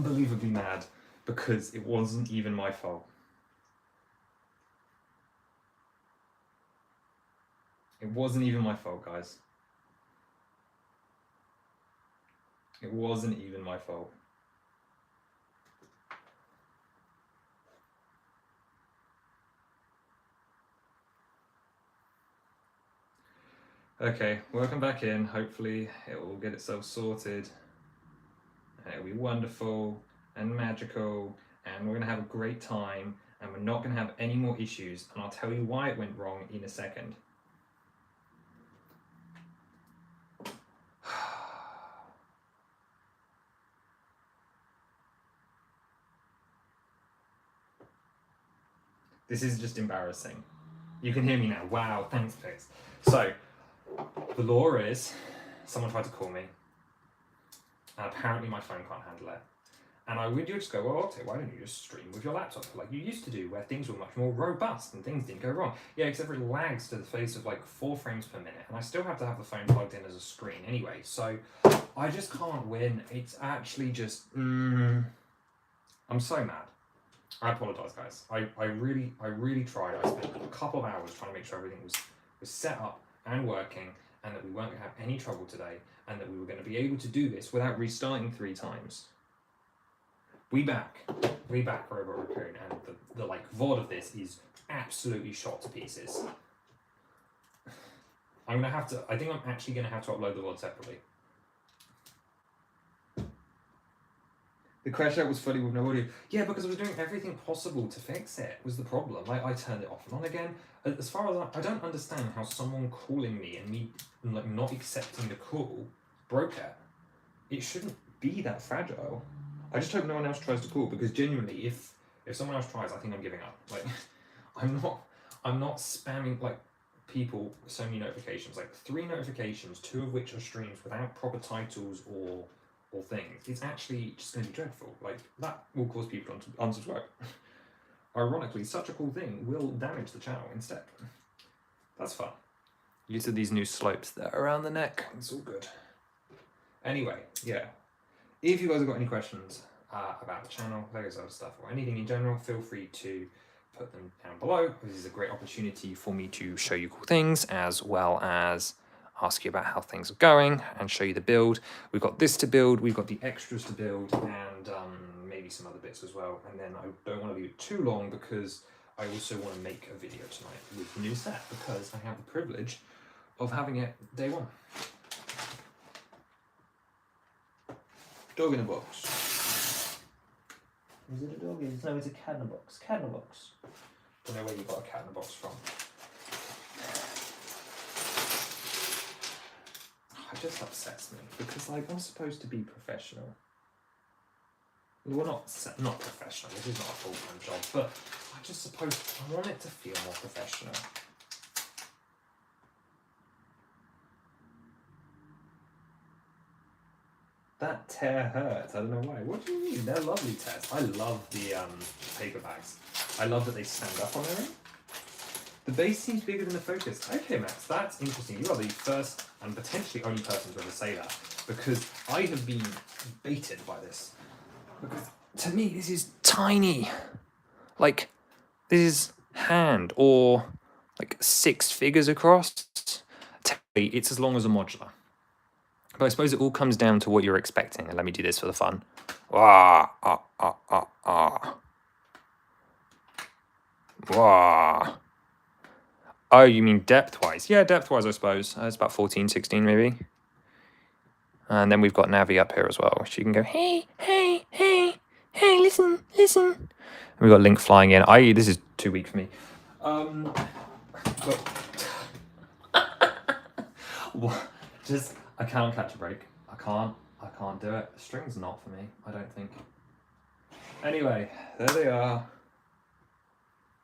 unbelievably mad because it wasn't even my fault. It wasn't even my fault, guys. It wasn't even my fault. Okay, welcome back in. Hopefully it will get itself sorted. And it'll be wonderful and magical, and we're going to have a great time, and we're not going to have any more issues, and I'll tell you why it went wrong in a second. This is just embarrassing. You can hear me now. Wow, thanks, Pix. So, the law is, someone tried to call me, and apparently my phone can't handle it. And I would just go, well, okay, why don't you just stream with your laptop like you used to do, where things were much more robust and things didn't go wrong. Yeah, except for it lags to the face of like 4 frames per minute, and I still have to have the phone plugged in as a screen anyway, so I just can't win. It's actually just, I'm so mad. I apologise, guys. I really tried. I spent a couple of hours trying to make sure everything was set up and working, and that we weren't going to have any trouble today, and that we were going to be able to do this without restarting 3 times. We back Robot Raccoon, and the like VOD of this is absolutely shot to pieces. I think I'm actually gonna have to upload the VOD separately. The crash out was fully with no audio. Yeah, because I was doing everything possible to fix it, was the problem. Like, I turned it off and on again. As far as I don't understand how someone calling me and me like not accepting the call broke it. It shouldn't be that fragile. I just hope no one else tries to call, because genuinely, if someone else tries, I think I'm giving up. Like, I'm not spamming like people so many notifications, like 3 notifications, 2 of which are streams without proper titles or things. It's actually just going to be dreadful. Like, that will cause people to unsubscribe. Ironically, such a cool thing will damage the channel instead. That's fun. Due to these new slopes that are around the neck, it's all good. Anyway, yeah. If you guys have got any questions about the channel, Lego Zelda stuff, or anything in general, feel free to put them down below. This is a great opportunity for me to show you cool things, as well as ask you about how things are going and show you the build. We've got this to build, we've got the extras to build, and maybe some other bits as well. And then I don't want to leave it too long, because I also want to make a video tonight with the new set, because I have the privilege of having it day 1. Dog in a box. Is it a dog? No, it's a cat in a box. Cat in a box. Don't know where you got a cat in a box from. It just upsets me, because like, I'm supposed to be professional. Well, not professional. This is not a full-time job, but I want it to feel more professional. That tear hurts. I don't know why. What do you mean? They're lovely tears. I love the paper bags. I love that they stand up on their own. The base seems bigger than the focus. Okay, Max, that's interesting. You are the first and potentially only person to ever say that, because I have been baited by this. Because to me, this is tiny. Like, this is hand or like 6 figures across. Technically, it's as long as a modular. But I suppose it all comes down to what you're expecting. And let me do this for the fun. Wah, ah, ah, ah, ah. Wah. Oh, you mean depth-wise? Yeah, depth-wise, I suppose. It's about 14, 16 maybe. And then we've got Navi up here as well. She can go, hey, hey, hey, hey, listen, listen. And we've got Link flying in. This is too weak for me. But just, I can't catch a break. I can't do it. The string's not for me, I don't think. Anyway, there they are.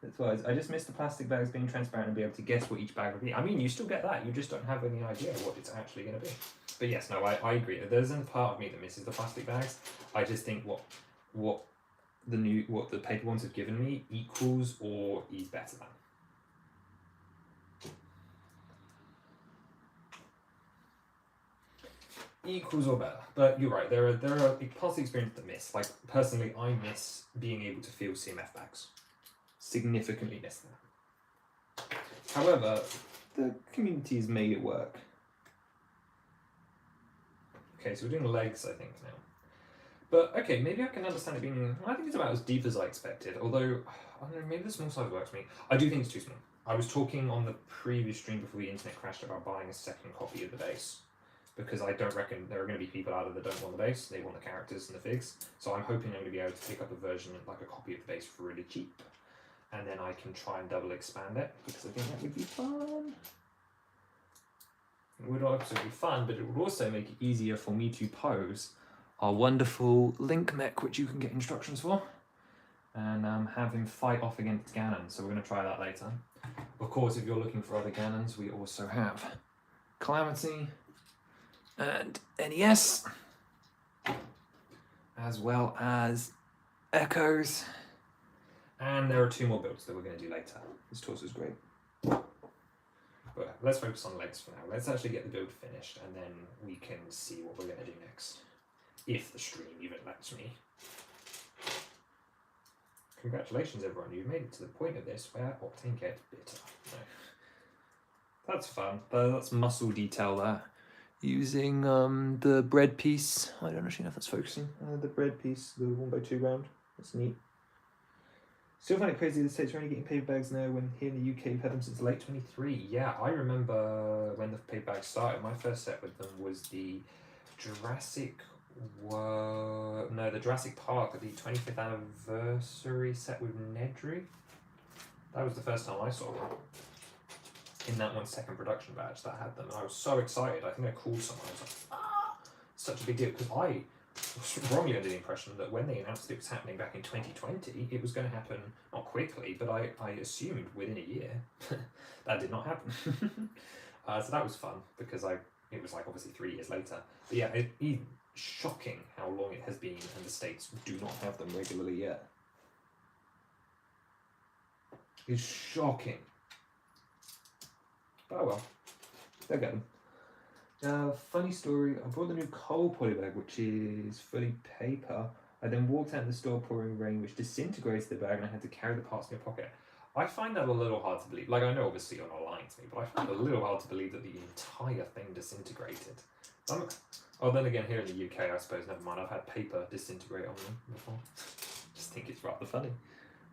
That's why I just missed the plastic bags being transparent and be able to guess what each bag would be. I mean, you still get that. You just don't have any idea what it's actually going to be. But yes, no, I agree. There isn't a part of me that misses the plastic bags. I just think what the paper ones have given me equals or is better than. equals or better. But you're right, there are parts of the experience that miss. Like, personally, I miss being able to feel CMF bags. Significantly miss that. However, the community's made it work. Okay, so we're doing legs, I think, now. But, okay, maybe I can understand it being... I think it's about as deep as I expected, although, I don't know, maybe the small size works for me. I do think it's too small. I was talking on the previous stream before the internet crashed about buying a second copy of the base, because I don't reckon there are going to be people out there that don't want the base, they want the characters and the figs, so I'm hoping I'm going to be able to pick up a version, like a copy of the base for really cheap, and then I can try and double expand it, because I think that would be fun. It would also be fun, but it would also make it easier for me to pose our wonderful Link mech, which you can get instructions for, and have him fight off against Ganon. So we're going to try that later. Of course, if you're looking for other Ganons, we also have Calamity and NES, as well as Echoes. And there are 2 more builds that we're going to do later. This torso is great. But let's focus on legs for now. Let's actually get the build finished, and then we can see what we're going to do next. If the stream even lets me. Congratulations, everyone. You've made it to the point of this where octane gets bitter. No. That's fun. That's muscle detail there. Using the bread piece. I don't actually know if that's focusing. The bread piece, the 1x2 round. That's neat. Still find it crazy the States are only getting paper bags now when here in the UK we've had them since late 23. Yeah, I remember when the paper bags started. My first set with them was the Jurassic Park, the 25th anniversary set with Nedry. That was the first time I saw them. In that 1 second production batch that had them, and I was so excited. I think I called someone. I was like, such a big deal, because I was wrongly under the impression that when they announced it was happening back in 2020, it was going to happen not quickly, but I assumed within a year. That did not happen. So that was fun, because it was like obviously 3 years later. But yeah, it's shocking how long it has been, and the States do not have them regularly yet. It's shocking. But oh well, they'll get them. Funny story, I bought the new coal polybag, which is fully paper. I then walked out in the store pouring rain, which disintegrated the bag, and I had to carry the parts in my pocket. I find that a little hard to believe. Like, I know obviously you're not lying to me, but I find it a little hard to believe that the entire thing disintegrated. Oh, then again, here in the UK, I suppose, never mind, I've had paper disintegrate on me before. Just think it's rather funny.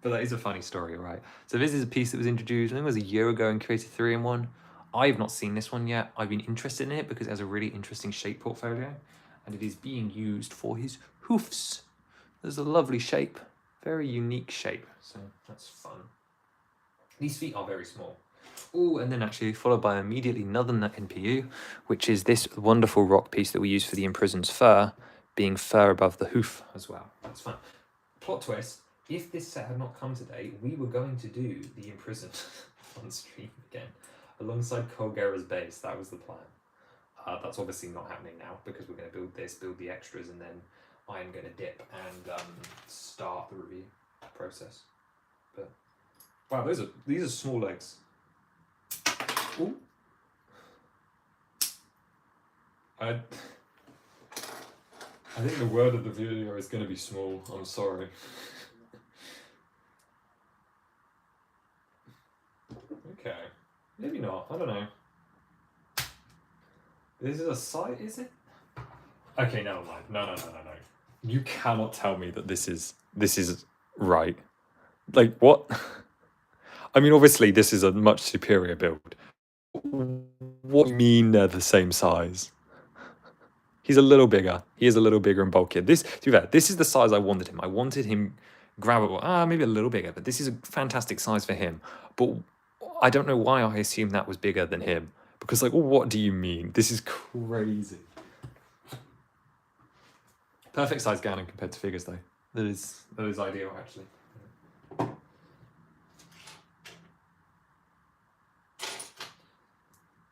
But that is a funny story, right? So this is a piece that was introduced, I think it was a year ago in Creative 3-in-1. I've not seen this one yet. I've been interested in it because it has a really interesting shape portfolio, and it is being used for his hoofs. There's a lovely shape, very unique shape, so that's fun. These feet are very small. Oh, and then actually followed by immediately another NPU, which is this wonderful rock piece that we use for the imprisoned fur, being fur above the hoof as well. That's fun. Plot twist, if this set had not come today, we were going to do the imprisoned on stream again, alongside Colgera's base. That was the plan. That's obviously not happening now, because we're going to build this, build the extras, and then I'm going to dip and start the review process. But wow, these are small legs. Ooh. I think the word of the video is going to be small. I'm sorry. Okay, maybe not. I don't know. This is a site, is it? Okay, never mind. No. You cannot tell me that this is right. Like, what? I mean, obviously, this is a much superior build. What do you mean they're the same size? He's a little bigger. He is a little bigger and bulkier. To be fair, this is the size I wanted him. I wanted him grabbable. Maybe a little bigger, but this is a fantastic size for him. But I don't know why I assumed that was bigger than him. Because, like, well, what do you mean? This is crazy. Perfect size Ganon compared to figures, though. That is ideal, actually.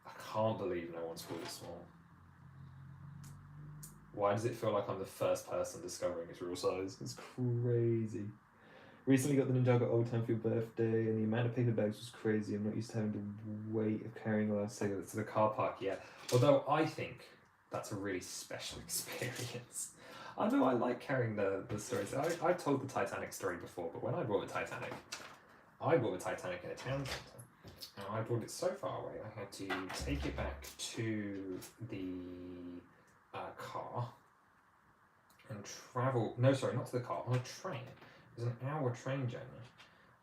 I can't believe no one's called it small. Why does it feel like I'm the first person discovering its real size? It's crazy. Recently got the Ninjago Old Time for your birthday, and the amount of paper bags was crazy. I'm not used to having the weight of carrying a last to the car park yet. Although I think that's a really special experience. I know I like carrying the stories. I've told the Titanic story before, but when I bought the Titanic in a town centre, and I brought it so far away I had to take it back to the car and travel. No, sorry, not to the car, on a train. It was an hour train journey,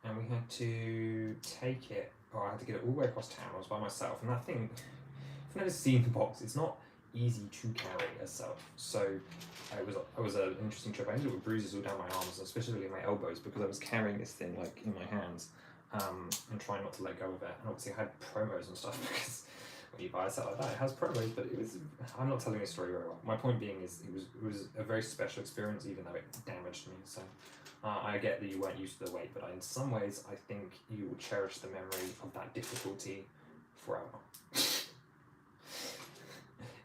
and we had to take it. I had to get it all the way across town. I was by myself, and that thing, if you've never seen the box, it's not easy to carry as such. So it was an interesting trip. I ended up with bruises all down my arms, especially my elbows, because I was carrying this thing like in my hands, and trying not to let go of it. And obviously I had promos and stuff because when you buy a set like that, it has promos. But it was, I'm not telling the story very well. My point being is it was a very special experience, even though it damaged me. So I get that you weren't used to the weight, but in some ways I think you will cherish the memory of that difficulty forever.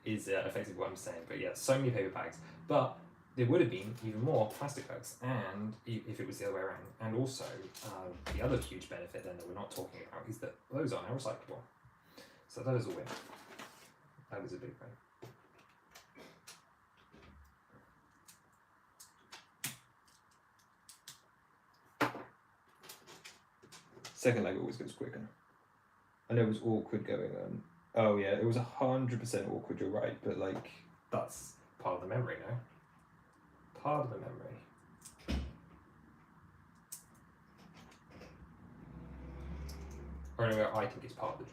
Is effectively what I'm saying. But yeah, so many paper bags. But there would have been even more plastic bags, and if it was the other way around. And also, the other huge benefit then that we're not talking about is that those are now recyclable. So that is a win. That is a big win. Second leg always goes quicker. I know it was awkward going on. Oh yeah, it was 100% awkward, you're right, but like, that's part of the memory now. Part of the memory. Or anyway, I think it's part of the joy.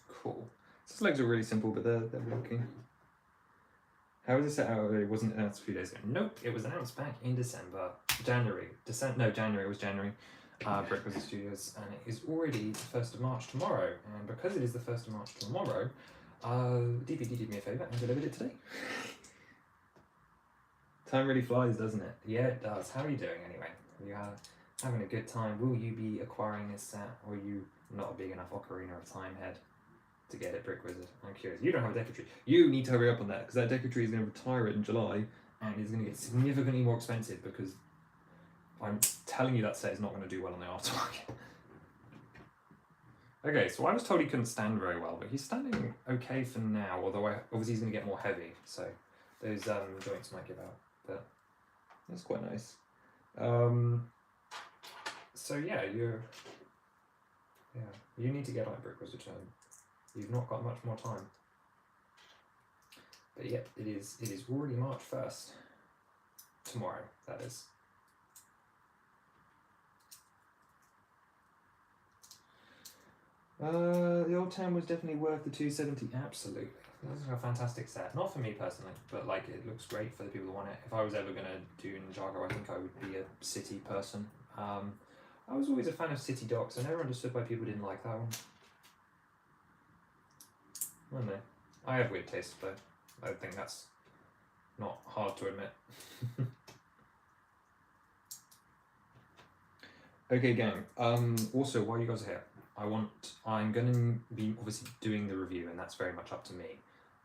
Cool. These legs are really simple, but they're working. How was it set out? It wasn't announced a few days ago. Nope, it was announced back in December. January. It was January. Breakfast Studios, and it is already the 1st of March tomorrow. And because it is the 1st of March tomorrow, DPD did me a favour and delivered it today. Time really flies, doesn't it? Yeah, it does. How are you doing anyway? Are you having a good time? Will you be acquiring this set, or are you not a big enough ocarina of time head to get it, Brick Wizard? I'm curious. You don't have a Deku Tree. You need to hurry up on that, because that Deku Tree is going to retire it in July, and it's going to get significantly more expensive, because I'm telling you that set is not going to do well on the aftermarket. Okay, so I was told he couldn't stand very well, but he's standing okay for now, although obviously he's going to get more heavy, so those joints might give out, but that's quite nice. So yeah, you need to get on Brick Wizard turn. You've not got much more time. But yeah, it is already March 1st. Tomorrow, that is. The old town was definitely worth the $270. Absolutely. This is a fantastic set. Not for me personally, but like it looks great for the people who want it. If I was ever going to do Ninjago, I think I would be a city person. I was always a fan of city docks. I never understood why people didn't like that one. I don't know. I have weird tastes though. I think that's not hard to admit. Okay, gang. Also, while you guys are here, I'm going to be obviously doing the review, and that's very much up to me.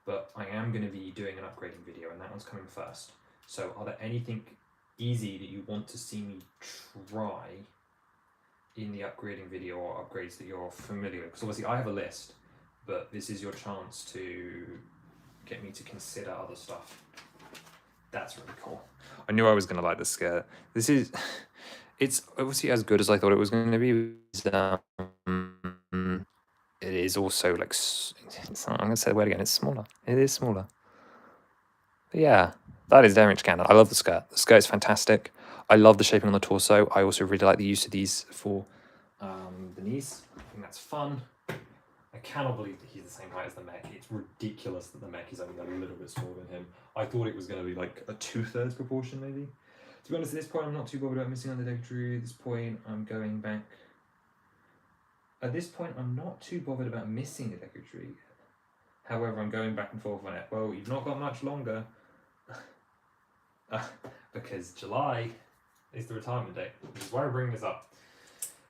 But I am going to be doing an upgrading video, and that one's coming first. So, are there anything easy that you want to see me try in the upgrading video, or upgrades that you're familiar with? Because obviously I have a list, but this is your chance to get me to consider other stuff. That's really cool. I knew I was going to like this skirt. It's obviously as good as I thought it was going to be. It is also like, I'm going to say the word again, it's smaller. It is smaller. But yeah, that is very much canon. I love the skirt. The skirt is fantastic. I love the shaping on the torso. I also really like the use of these for the knees. I think that's fun. I cannot believe that he's the same height as the mech. It's ridiculous that the mech is only a little bit smaller than him. I thought it was going to be like a 2/3 proportion maybe. To be honest, at this point I'm not too bothered about missing on the Deku Tree. At this point I'm going back. At this point I'm not too bothered about missing the Deku Tree. However, I'm going back and forth on it. Well, you've not got much longer. Because July is the retirement date. Which is why I bring this up.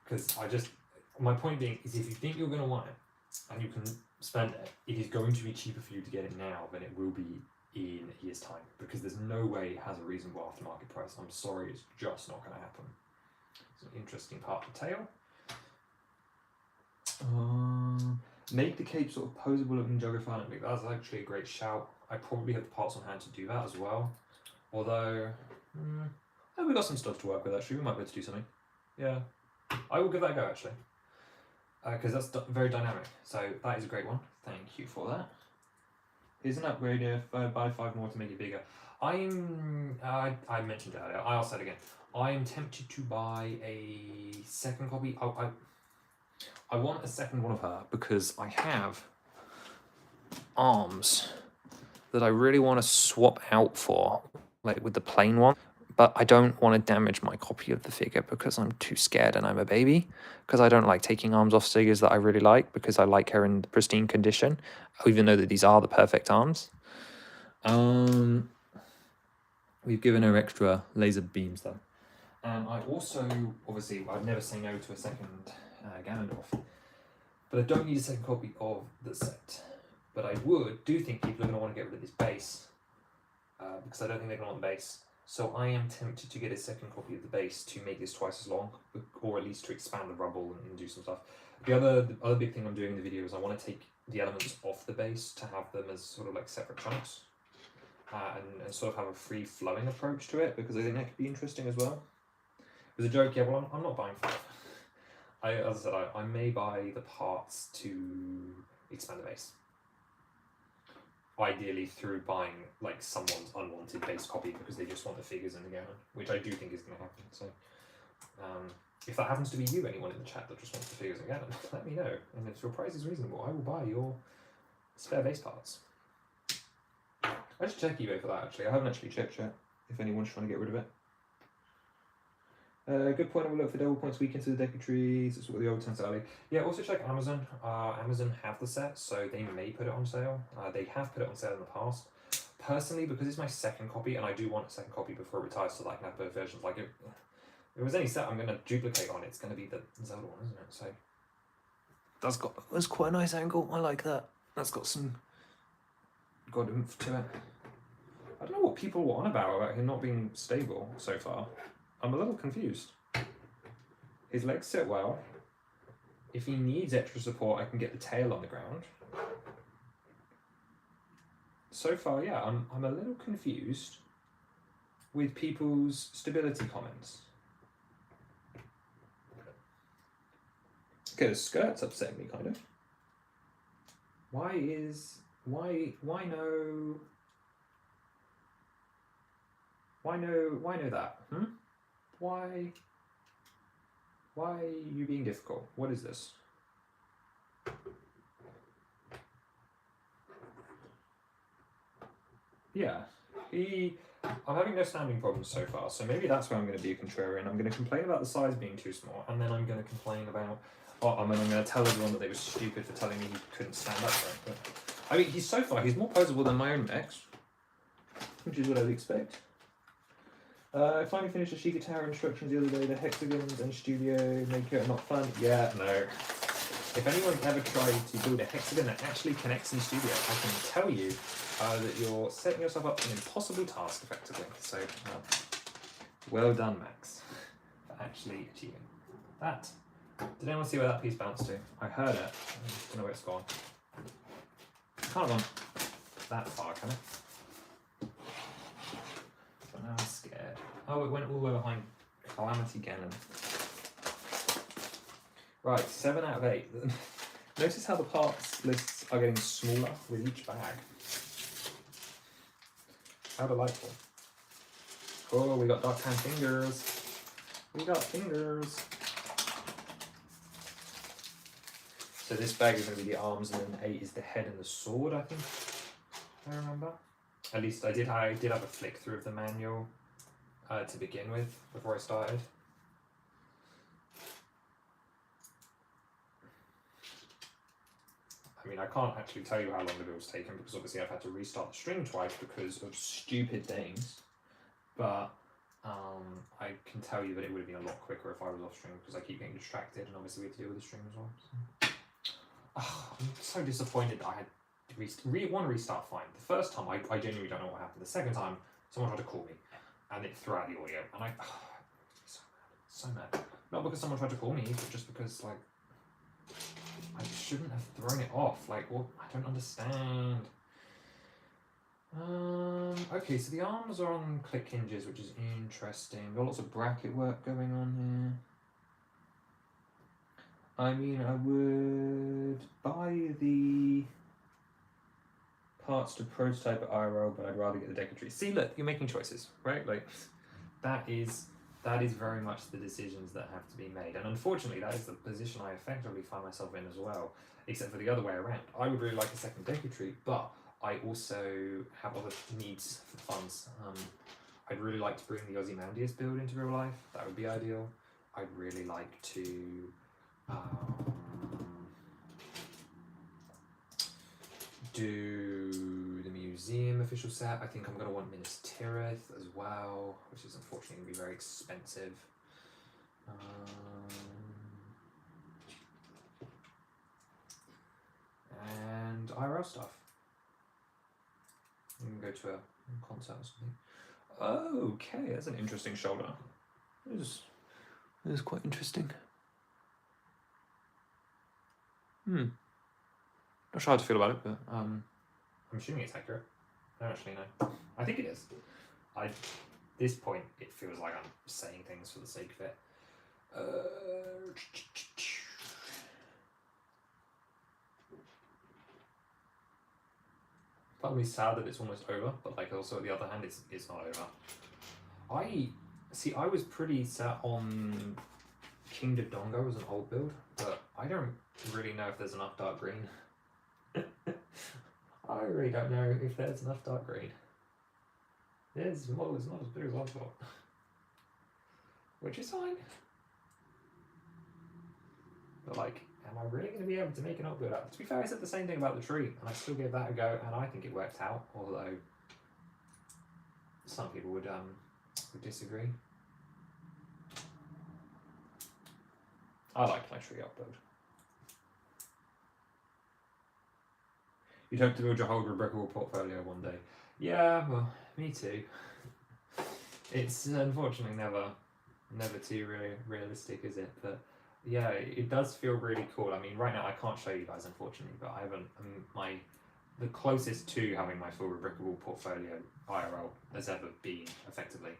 Because my point being is if you think you're going to want it, and you can spend it, it is going to be cheaper for you to get it now than it will be in a year's time, because there's no way it has a reasonable aftermarket price. I'm sorry, it's just not going to happen. It's an interesting part of the tail. Make the cape sort of posable looking jogger violently. That's actually a great shout. I probably have the parts on hand to do that as well. Although, we've got some stuff to work with actually. We might be able to do something. Yeah, I will give that a go actually. Because that's very dynamic. So that is a great one. Thank you for that. Here's an upgrade if I buy 5 more to make it bigger. I mentioned it earlier. I'll say it again. I am tempted to buy a second copy. I want a second one of her because I have arms that I really want to swap out for, like with the plain one. But I don't want to damage my copy of the figure because I'm too scared and I'm a baby. Because I don't like taking arms off figures that I really like because I like her in pristine condition, even though that these are the perfect arms. We've given her extra laser beams though. And I also, obviously, I'd never say no to a second Ganondorf. But I don't need a second copy of the set. But I do think people are going to want to get rid of this base. Because I don't think they're going to want the base. So I am tempted to get a second copy of the base to make this twice as long, or at least to expand the rubble and do some stuff. The other big thing I'm doing in the video is I want to take the elements off the base to have them as sort of like separate chunks, and sort of have a free-flowing approach to it, because I think that could be interesting as well. It was a joke, yeah, well I'm not buying 5. As I said, I may buy the parts to expand the base. Ideally through buying like someone's unwanted base copy because they just want the figures in the game, which I do think is going to happen. So if that happens to be you, anyone in the chat that just wants the figures again, let me know. And if your price is reasonable, I will buy your spare base parts. I should check eBay for that actually. I haven't actually checked yet if anyone's trying to get rid of it. Good point, I will look for double points weak into the deck of trees. That's what the old Tense Alley. Yeah, also check Amazon. Amazon have the set, so they may put it on sale. They have put it on sale in the past. Personally, because it's my second copy, and I do want a second copy before it retires, so like have both versions. Like if there was any set I'm going to duplicate on, it's going to be the Zelda one, isn't it? So that's quite a nice angle. I like that. That's got some oomph to it. I don't know what people were on about him not being stable so far. I'm a little confused. His legs sit well. If he needs extra support, I can get the tail on the ground. So far, yeah, I'm a little confused with people's stability comments. Okay, the skirt's upsetting me, kind of. Why no that? Why are you being difficult? What is this? Yeah, I'm having no standing problems so far, so maybe that's where I'm going to be a contrarian. I'm going to complain about the size being too small, and then I'm going to complain about, I'm going to tell everyone that they were stupid for telling me he couldn't stand up for it. But, I mean, he's more posable than my own mechs, which is what I'd expect. I finally finished the Sheikah Tower instructions the other day. The hexagons and studio maker are not fun. Yeah, no. If anyone ever tried to build a hexagon that actually connects in studio, I can tell you that you're setting yourself up for an impossible task, effectively. So, well done, Max, for actually achieving that. Did anyone see where that piece bounced to? I heard it. I just don't know where it's gone. It can't have gone that far, can it? But now I'm scared. Oh, it went all the way behind Calamity Ganon. Right, 7 out of 8. Notice how the parts lists are getting smaller with each bag. How delightful. Oh, we got dark hand fingers. We got fingers. So this bag is going to be the arms, and then 8 is the head and the sword, I think. I remember. At least I did have a flick through of the manual to begin with before I started. I mean, I can't actually tell you how long the build's taken because obviously I've had to restart the stream twice because of stupid things. But I can tell you that it would have been a lot quicker if I was off stream because I keep getting distracted, and obviously we have to deal with the stream as well. So. I'm so disappointed that I had one restart fine. The first time I genuinely don't know what happened. The second time someone tried to call me and it threw out the audio, and I so mad. Not because someone tried to call me, but just because like I shouldn't have thrown it off. Like, what? I don't understand. Okay, so the arms are on click hinges, which is interesting. Got lots of bracket work going on here. I mean, I would buy the parts to prototype at IRL, but I'd rather get the decoratry. See, look, you're making choices, right? Like, that is very much the decisions that have to be made. And unfortunately, that is the position I effectively find myself in as well, except for the other way around. I would really like a second decoratry, but I also have other needs for funds. I'd really like to bring the Ozymandias build into real life. That would be ideal. I'd really like to do the museum official set. I think I'm going to want Minas Tirith as well, which is unfortunately going to be very expensive. And IRL stuff. You can go to a concert or something. Okay, that's an interesting shoulder. It is quite interesting. Not sure how to feel about it, but I'm assuming it's accurate. I don't actually know. I think it is. At this point, it feels like I'm saying things for the sake of it. Part of me sad that it's almost over, but like also on the other hand, it's not over. I was pretty set on King Dodongo as an old build, but I don't really know if there's enough dark green. I really don't know if there's enough dark green. This model is not as big as I thought, which is fine. But like, am I really going to be able to make an old build up? To be fair, I said the same thing about the tree, and I still gave that a go, and I think it worked out, although some people would disagree. I liked my tree up build. You'd hope to build your whole rubricable portfolio one day. Yeah, well, me too. It's unfortunately never too realistic, is it? But yeah, it does feel really cool. I mean, right now I can't show you guys, unfortunately, but I haven't. The closest to having my full rubricable portfolio IRL has ever been, effectively,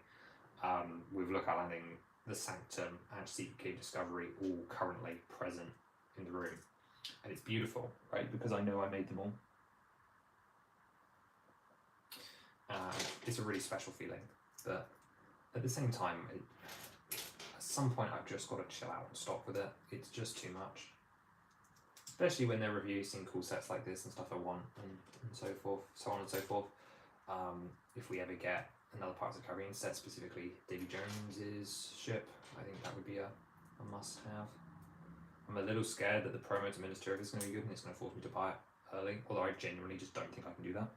with Lookout Landing, the Sanctum, and Secret Cave Discovery all currently present in the room, and it's beautiful, right? Because I know I made them all. It's a really special feeling, but at the same time, at some point I've just got to chill out and stop with it. It's just too much, especially when they're releasing cool sets like this and stuff I want, and so forth, so on and so forth. If we ever get another Pirates of the Caribbean set, specifically Davy Jones's ship, I think that would be a must-have. I'm a little scared that the promo to Minas Tirith is going to be good and it's going to force me to buy it early, although I genuinely just don't think I can do that.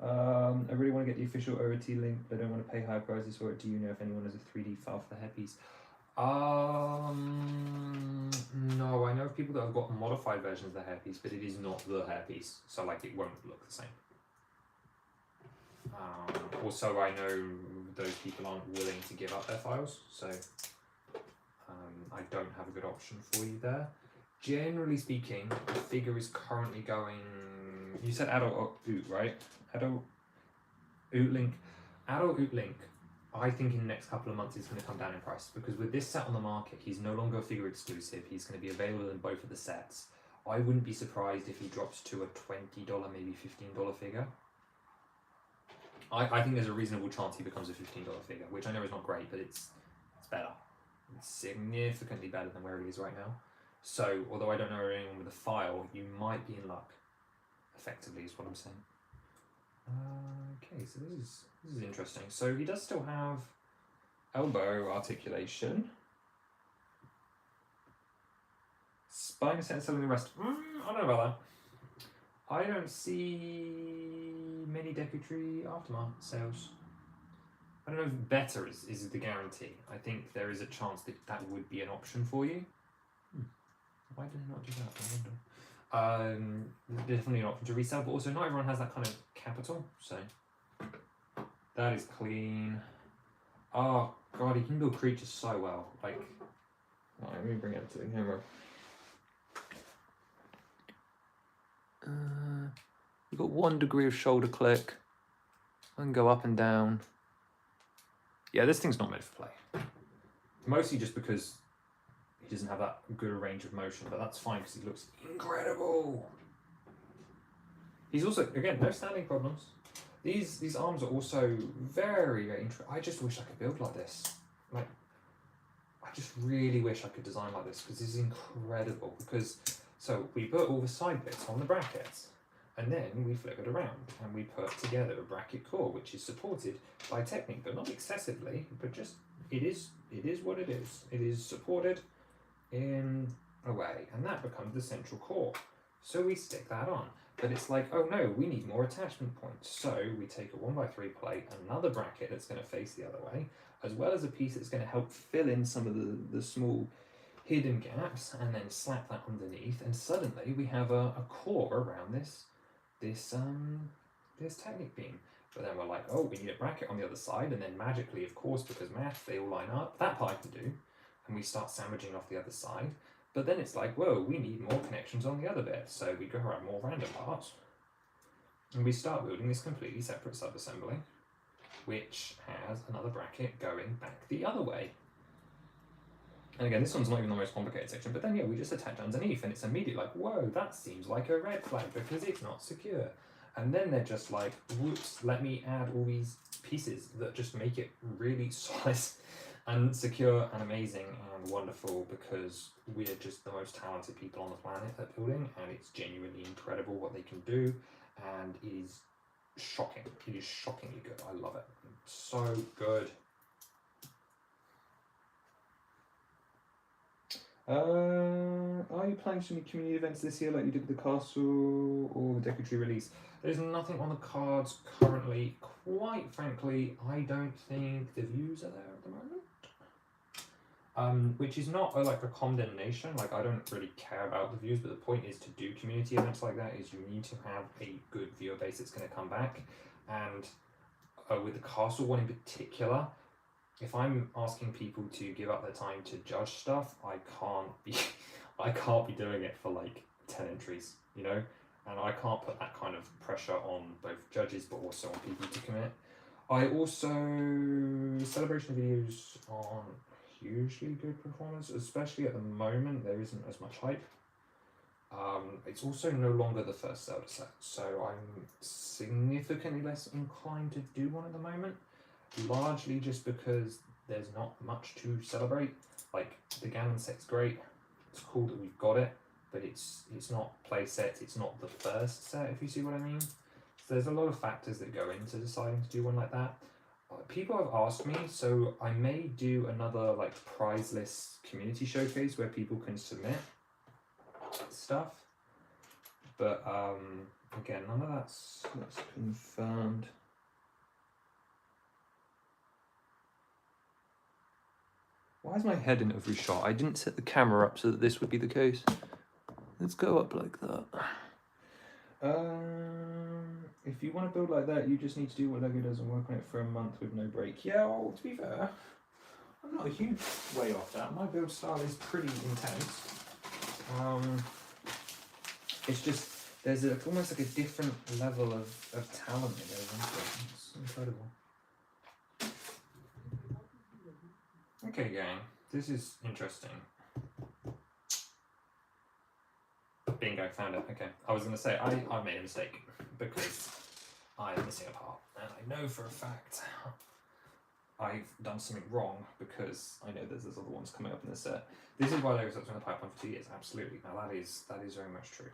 I really want to get the official OT link, but I don't want to pay higher prices for it. Do you know if anyone has a 3D file for the hairpiece? No, I know of people that have got modified versions of the hairpiece, but it is not the hairpiece, so like it won't look the same. Also, I know those people aren't willing to give up their files, so I don't have a good option for you there. Generally speaking, the figure is currently going. You said adult Oot, right? Adult Oot Link. Adult Oot Link, I think in the next couple of months is going to come down in price, because with this set on the market, he's no longer figure exclusive. He's going to be available in both of the sets. I wouldn't be surprised if he drops to a $20, maybe $15 figure. I think there's a reasonable chance he becomes a $15 figure, which I know is not great, but it's better. It's significantly better than where he is right now. So, although I don't know anyone with a file, you might be in luck. Effectively, is what I'm saying. Okay, so this is interesting. So he does still have elbow articulation. Spine set selling the rest. I don't know about that. I don't see many decoratry aftermath sales. I don't know if better is the guarantee. I think there is a chance that that would be an option for you. Why did I not do that? I wonder. Definitely an option to resell, but also not everyone has that kind of capital, so that is clean. Oh god, he can build creatures so well. Like, Alright, let me bring it to the camera. You've got 1 degree of shoulder click. I can go up and down. Yeah, this thing's not made for play. Mostly just because he doesn't have that good a range of motion, but that's fine because he looks incredible. He's also, again, no standing problems. These arms are also very, very interesting. I just wish I could build like this. Like, I just really wish I could design like this because this is incredible. Because, so we put all the side bits on the brackets, and then we flip it around and we put together a bracket core which is supported by Technique, but not excessively, but just it is what it is. It is supported in a way, and that becomes the central core. So we stick that on. But it's like, oh no, we need more attachment points. So we take a 1x3 plate, another bracket that's going to face the other way, as well as a piece that's going to help fill in some of the small hidden gaps, and then slap that underneath, and suddenly we have a core around this Technic beam. But then we're like, oh, we need a bracket on the other side, and then magically, of course, because math, they all line up, that part I can do, and we start sandwiching off the other side. But then it's like, whoa, we need more connections on the other bit, so we go around more random parts, and we start building this completely separate sub-assembly, which has another bracket going back the other way. And again, this one's not even the most complicated section, but then yeah, we just attach underneath, and it's immediately like, whoa, that seems like a red flag because it's not secure. And then they're just like, whoops, let me add all these pieces that just make it really solid and secure and amazing and wonderful, because we're just the most talented people on the planet at building, and it's genuinely incredible what they can do, and it is shocking. It is shockingly good. I love it. So good. Are you planning some community events this year like you did with the castle or the Decretary release? There's nothing on the cards currently. Quite frankly, I don't think the views are there at the moment. Which is not like a condemnation. Like, I don't really care about the views, but the point is to do community events like that is you need to have a good viewer base that's going to come back. And with the castle one in particular, if I'm asking people to give up their time to judge stuff, I can't be doing it for like 10 entries, you know? And I can't put that kind of pressure on both judges but also on people to commit. I also, celebration videos aren't hugely good performance, especially at the moment. There isn't as much hype. It's also no longer the first Zelda set, so I'm significantly less inclined to do one at the moment. Largely just because there's not much to celebrate. Like, the Ganon set's great, it's cool that we've got it, but it's not play set, it's not the first set, if you see what I mean. So there's a lot of factors that go into deciding to do one like that. People have asked me, so I may do another like prize-less community showcase where people can submit stuff, but again, none of that's confirmed. Why is my head in every shot? I didn't set the camera up so that this would be the case. Let's go up like that. If you want to build like that, you just need to do what Lego does and work on it for a month with no break. Yeah, well, to be fair, I'm not a huge way off that. My build style is pretty intense. It's just, there's almost like a different level of talent that goes into it. It's incredible. Okay, gang, this is interesting. Bingo, found it. Okay, I was going to say, I made a mistake because I am missing a part, and I know for a fact I've done something wrong because I know there's other ones coming up in the set. This is why Lego's up in the pipeline for 2 years, absolutely. Now that is very much true.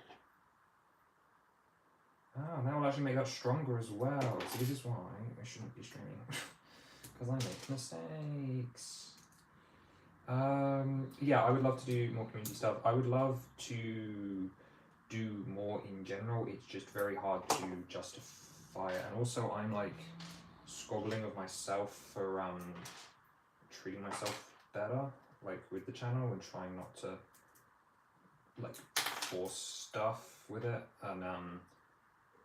Oh, now we'll actually make that stronger as well. So this is why I shouldn't be streaming, because I make mistakes. Yeah, I would love to do more community stuff. I would love to do more in general. It's just very hard to justify it. And also I'm like squabbling with myself for treating myself better, like with the channel, and trying not to like force stuff with it, and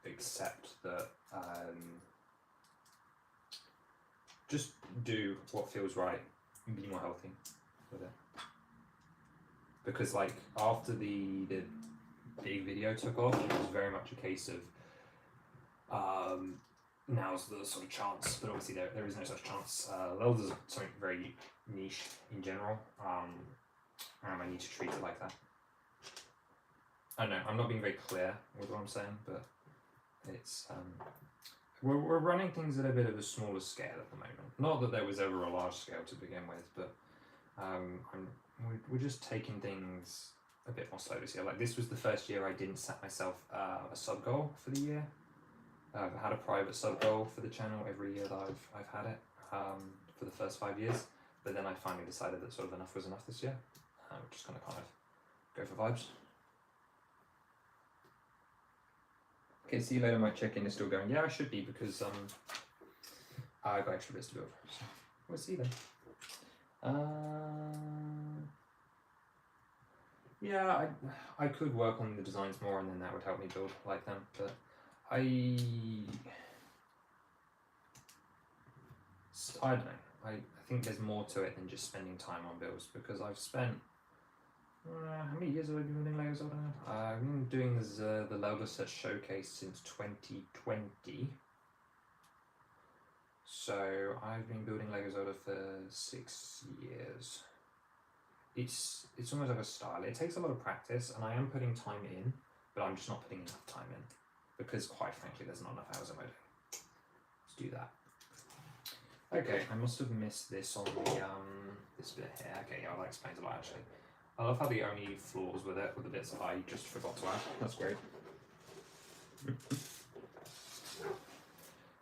accept that just do what feels right and be more healthy with it. because like after the big video took off, it was very much a case of now's the sort of chance, but obviously there is no such chance. Levels is something very niche in general, and I need to treat it like that. I don't know, I'm not being very clear with what I'm saying, but it's we're running things at a bit of a smaller scale at the moment. Not that there was ever a large scale to begin with, but we're just taking things a bit more slowly. So like this was the first year I didn't set myself a sub goal for the year. I've had a private sub goal for the channel every year that I've had it for the first 5 years, but then I finally decided that sort of enough was enough this year. We're just gonna kind of go for vibes. Okay, see you later. My check-in is still going. Yeah, I should be because I got extra bits to build. So we'll see then. Yeah, I could work on the designs more, and then that would help me build like them. But I don't know. I think there's more to it than just spending time on builds, because I've spent how many years have I been building Lego Zelda now? I've been doing the Lego Set Showcase since 2020. So I've been building Lego Zelda for 6 years. It's almost like a style. It takes a lot of practice, and I am putting time in, but I'm just not putting enough time in, because quite frankly there's not enough hours in my day. Let's do that. Okay, I must have missed this on the this bit here. Okay, yeah, that explains a lot actually. I love how the only flaws with it were the bits I just forgot to add. That's great.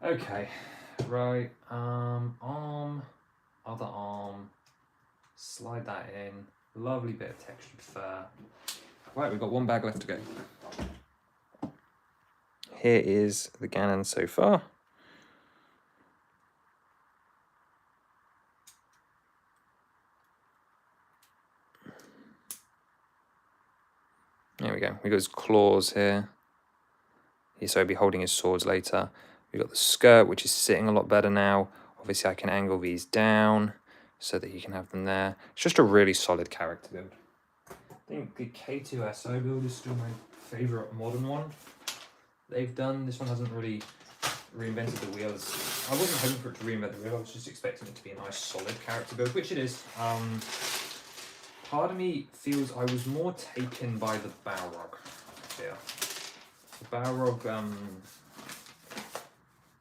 Okay, right, arm, other arm, slide that in, lovely bit of textured fur. Right, we've got one bag left to go. Here is the Ganon so far. There we go. We got his claws here. So he'll be holding his swords later. We've got the skirt, which is sitting a lot better now. Obviously, I can angle these down so that you can have them there. It's just a really solid character build. I think the K2SO build is still my favourite modern one they've done. This one hasn't really reinvented the wheels. I wasn't hoping for it to reinvent the wheel. I was just expecting it to be a nice, solid character build, which it is. Part of me feels I was more taken by the Balrog here. The Balrog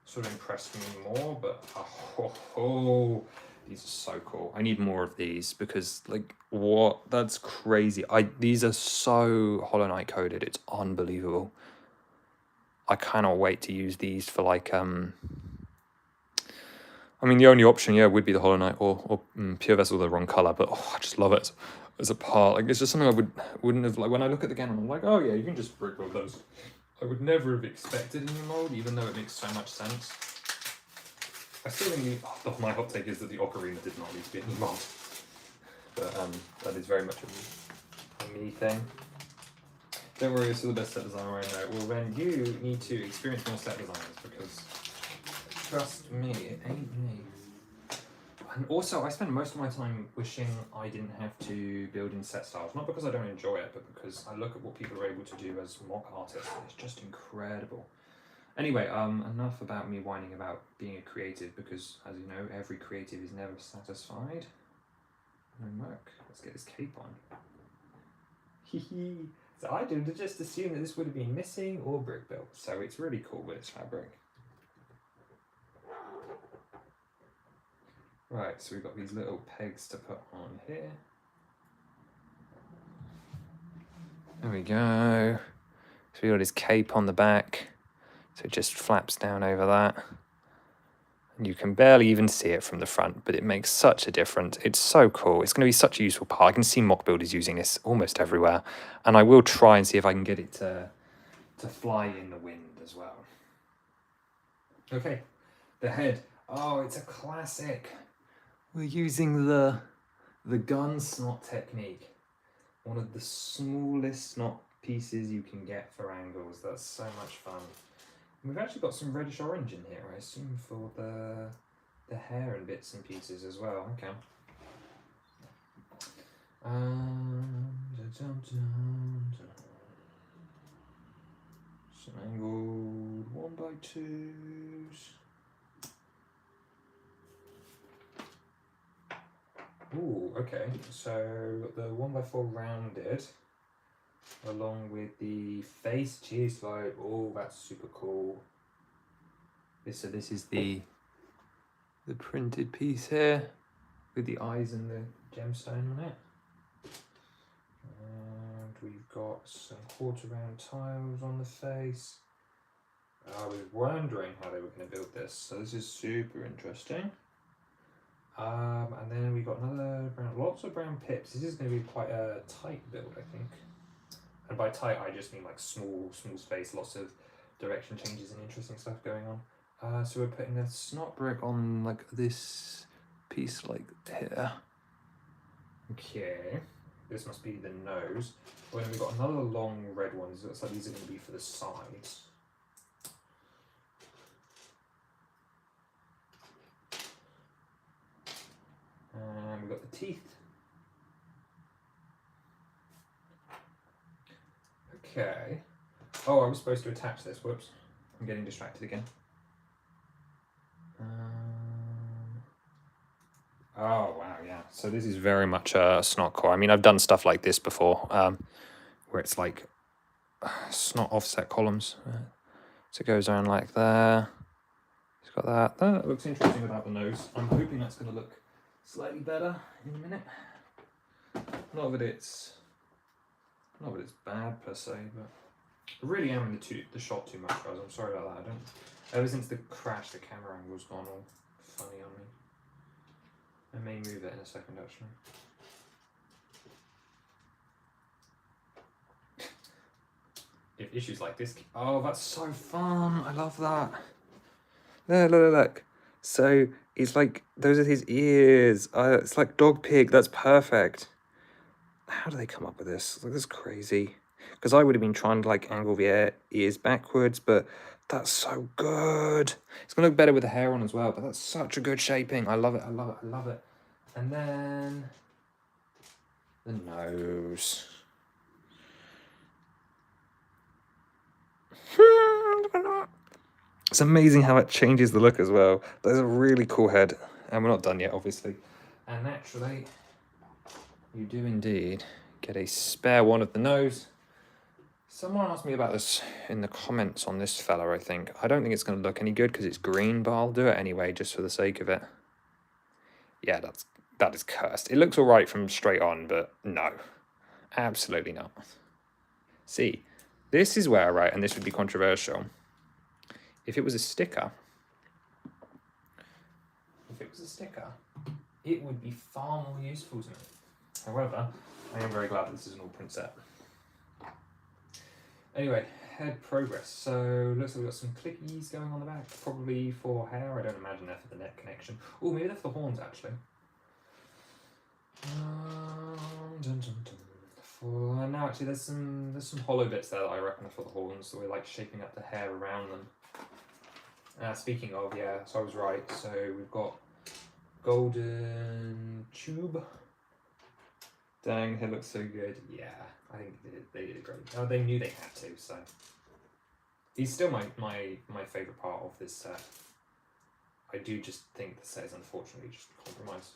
sort of impressed me more, but these are so cool. I need more of these because, like, what? That's crazy. These are so Hollow Knight coded. It's unbelievable. I cannot wait to use these for like I mean, the only option, yeah, would be the Hollow Knight or Pure Vessel, the wrong color, but I just love it as a part. Like, it's just something I wouldn't have, like, when I look at the Ganon, I'm like, oh yeah, you can just brick build those. I would never have expected in the mold, even though it makes so much sense. I still think my hot take is that the Ocarina did not need to be in the mold. But that is very much a me thing. Don't worry, you're still the best set designer I know. Well, then you need to experience more set designers, because trust me, it ain't me. And also, I spend most of my time wishing I didn't have to build in set styles. Not because I don't enjoy it, but because I look at what people are able to do as mock artists. It's just incredible. Anyway, enough about me whining about being a creative, because, as you know, every creative is never satisfied. No work. Let's get this cape on. Hehe. So I did just assume that this would have been missing or brick built. So it's really cool with its fabric. Right, so we've got these little pegs to put on here. There we go. So we got his cape on the back. So it just flaps down over that. And you can barely even see it from the front, but it makes such a difference. It's so cool. It's going to be such a useful part. I can see mock builders using this almost everywhere. And I will try and see if I can get it to fly in the wind as well. Okay, the head. Oh, it's a classic. We're using the gun snot technique. One of the smallest snot pieces you can get for angles. That's so much fun. We've actually got some reddish orange in here, I assume, for the hair and bits and pieces as well. Okay. Some angled 1x2s. Ooh, okay. So the 1x4 rounded, along with the face cheese slope. Oh, that's super cool. So this is the printed piece here, with the eyes and the gemstone on it. And we've got some quarter round tiles on the face. I was wondering how they were going to build this, so this is super interesting. And then we got another brown, lots of brown pips. This is going to be quite a tight build, I think. And by tight, I just mean like small space, lots of direction changes and interesting stuff going on. So we're putting a snot brick on like this piece like here. Okay, this must be the nose. Well, then we've got another long red one. So it looks like these are going to be for the sides. And we've got the teeth. Okay. Oh, I was supposed to attach this. Whoops. I'm getting distracted again. Oh, wow, yeah. So this is very much a snot core. I mean, I've done stuff like this before, where it's like snot offset columns. So it goes around like there. It's got that. That looks interesting without the nose. I'm hoping that's going to look slightly better in a minute. Not that it's bad per se, but I really am in the shot too much, guys. I'm sorry about that. I don't. Ever since the crash, the camera angle's gone all funny on me. I may move it in a second, actually. If issues like this, oh, that's so fun! I love that. Look. So it's like those are his ears. It's like dog pig. That's perfect. How do they come up with this? Like, this is crazy. Because I would have been trying to like angle the ears backwards, but that's so good. It's gonna look better with the hair on as well, but that's such a good shaping. I love it. And then the nose. It's amazing how it changes the look as well. There's a really cool head, and we're not done yet, obviously. And naturally, you do indeed get a spare one of the nose. Someone asked me about this in the comments on this fella, I think. I don't think it's going to look any good because it's green, but I'll do it anyway, just for the sake of it. Yeah, that is cursed. It looks all right from straight on, but no. Absolutely not. See, this is where I write, and this would be controversial. If it was a sticker, it would be far more useful to me. However, I am very glad this is an all print set. Anyway, head progress. So looks like we've got some clickies going on the back, probably for hair. I don't imagine they're for the neck connection. Oh, maybe they're for the horns actually. Now actually there's some hollow bits there that I reckon are for the horns, so we're like shaping up the hair around them. Speaking of, yeah, so I was right. So we've got golden tube. Dang, it looks so good. Yeah, I think they did a great. Oh, they knew they had to, so. He's still my favourite part of this set. I do just think the set is unfortunately just compromised.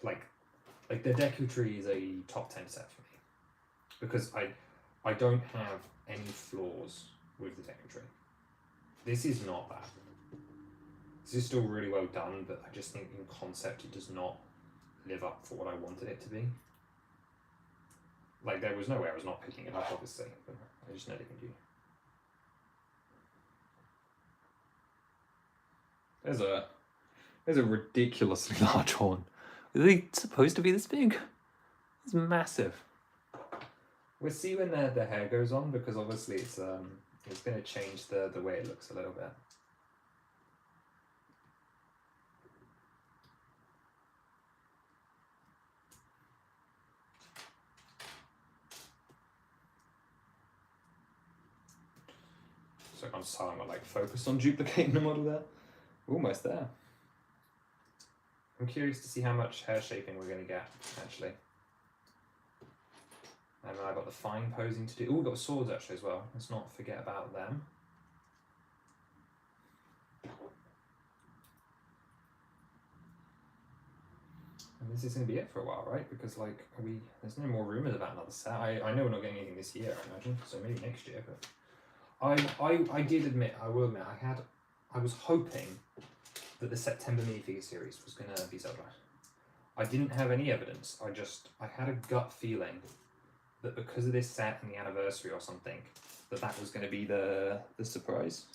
Like the Deku Tree is a top 10 set for me. Because I don't have any flaws with the Deku Tree. This is not bad. This is still really well done, but I just think in concept it does not live up for what I wanted it to be. Like, there was no way I was not picking it up, obviously, but I just never can do. There's a ridiculously large horn. Are they supposed to be this big? It's massive. We'll see when the hair goes on, because obviously it's going to change the way it looks a little bit. So I'm sorry, I'm like focused on duplicating the model there. Almost there. I'm curious to see how much hair shaping we're going to get, actually. And then I've got the fine posing to do. Oh, we've got swords actually as well. Let's not forget about them. And this is going to be it for a while, right? Because like there's no more rumours about another set. I know we're not getting anything this year, I imagine. So maybe next year. But I did admit, I will admit, I was hoping that the September minifigure series was going to be Zelda. I didn't have any evidence. I had a gut feeling that because of this set and the anniversary or something, that was going to be the surprise.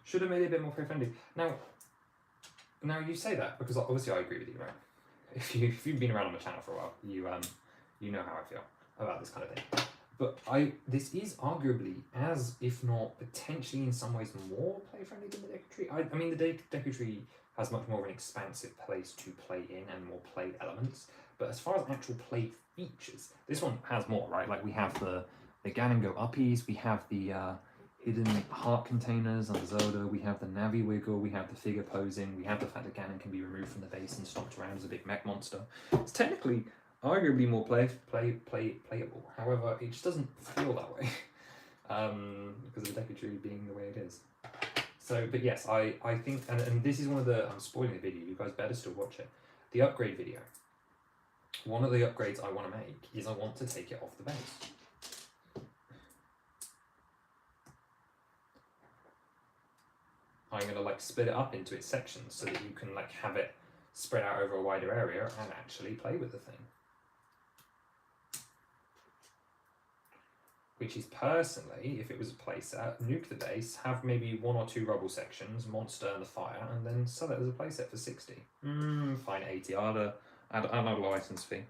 Should have made it a bit more friendly. Now you say that because obviously I agree with you, right? If you've been around on the channel for a while, you know how I feel about this kind of thing. But this is arguably as, if not potentially in some ways, more play friendly than the Deku Tree. I mean, the Deku Tree has much more of an expansive place to play in and more play elements. But as far as actual play features, this one has more, right? Like we have the Ganon Go uppies, we have the hidden heart containers on Zelda, we have the Navi wiggle, we have the figure posing, we have the fact that Ganon can be removed from the base and stomped around as a big mech monster. It's technically arguably more playable. However, it just doesn't feel that way because of the Deku Tree being the way it is. So, but yes, I think, and this is one of the, I'm spoiling the video, you guys better still watch it. The upgrade video. One of the upgrades I want to make is I want to take it off the base. I'm going to like split it up into its sections so that you can like have it spread out over a wider area and actually play with the thing. Which is personally, if it was a playset, nuke the base, have maybe 1 or 2 rubble sections, monster and the fire, and then sell it as a playset for 60. Fine, 80. I'll add a license fee.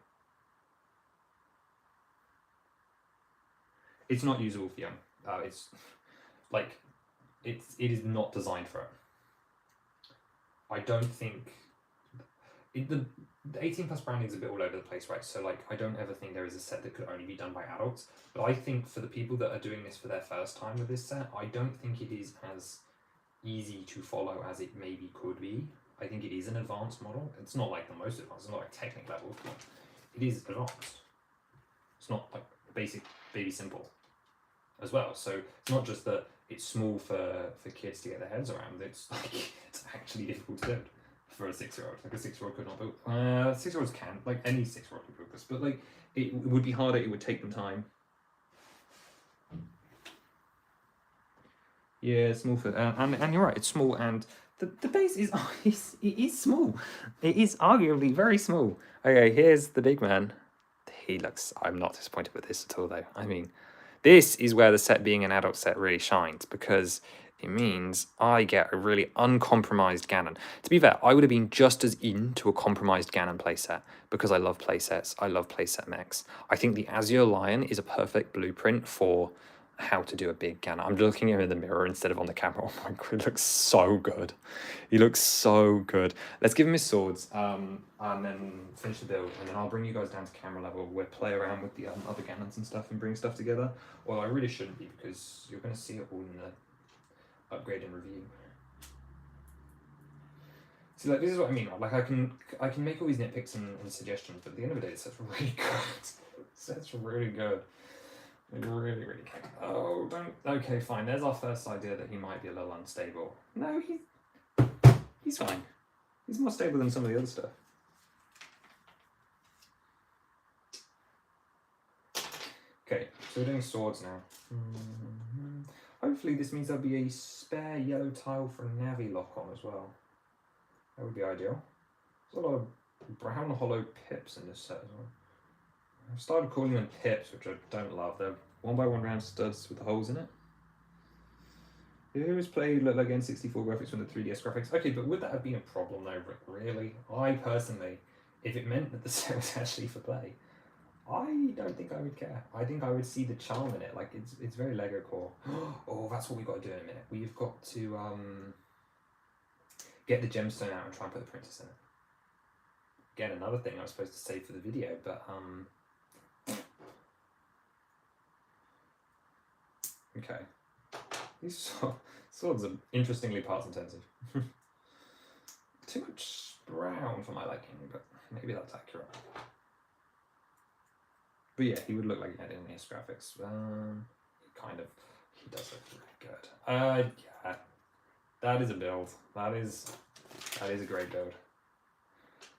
It's not usable for young. It's like it is not designed for it. I don't think the 18 plus branding is a bit all over the place, right? So like I don't ever think there is a set that could only be done by adults. But I think for the people that are doing this for their first time with this set, I don't think it is as easy to follow as it maybe could be. I think it is an advanced model. It's not like the most advanced, it's not like technic level, but it is advanced. It's not like basic baby simple as well. So it's not just that it's small for kids to get their heads around, it's like it's actually difficult to build for a 6-year-old. Like a 6-year-old could not build. 6-year-olds can, like any 6-year-old could build this, but like it would be harder, it would take them time. Yeah, small for and you're right, it's small, and the base is it is small. It is arguably very small. Okay, here's the big man. He looks, I'm not disappointed with this at all though. I mean, this is where the set being an adult set really shines, because it means I get a really uncompromised Ganon. To be fair, I would have been just as into a compromised Ganon playset because I love playsets. I love playset mechs. I think the Azure Lion is a perfect blueprint for how to do a big Ganon. I'm looking at him in the mirror instead of on the camera. Oh my god, he looks so good. He looks so good. Let's give him his swords and then finish the build, and then I'll bring you guys down to camera level. We'll play around with the other Ganons and stuff and bring stuff together. Well, I really shouldn't be, because you're going to see it all in the upgrade and review. See, like, this is what I mean, right? Like, I can make all these nitpicks and suggestions, but at the end of the day, it set's really good. It set's really good. It really, really can. Oh, don't. Okay, fine. There's our first idea that he might be a little unstable. No, he's fine. He's more stable than some of the other stuff. Okay, so we're doing swords now. Hopefully this means there'll be a spare yellow tile for a Navi lock on as well. That would be ideal. There's a lot of brown hollow pips in this set as well. I've started calling them pips, which I don't love. They're 1x1 round studs with the holes in it. Who has played like N64 graphics from the 3DS graphics? Okay, but would that have been a problem though, really? I personally, if it meant that the set was actually for play, I don't think I would care. I think I would see the charm in it. Like, it's very Lego core. Oh, that's what we've got to do in a minute. We've got to get the gemstone out and try and put the princess in it. Again, another thing I was supposed to save for the video, but okay. These swords are interestingly parts intensive. Too much brown for my liking, but maybe that's accurate. But yeah, he would look like he had NES graphics. Kind of. He does look really good. Yeah. That is a build. That is a great build.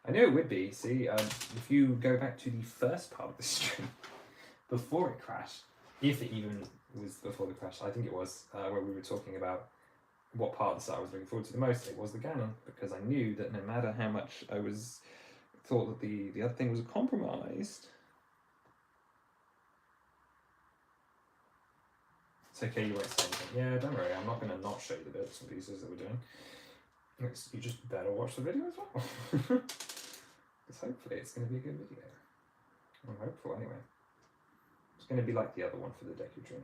I knew it would be. See, if you go back to the first part of the stream, before it crashed, if it even was before the crash, I think it was, where we were talking about what part of the set I was looking forward to the most, it was the Ganon, because I knew that no matter how much I thought that the other thing was compromised. It's okay, you won't say anything. Yeah, don't worry, I'm not going to not show you the bits and pieces that we're doing. You just better watch the video as well. Because hopefully it's going to be a good video. I'm hopeful anyway. It's going to be like the other one for the Deku Dream.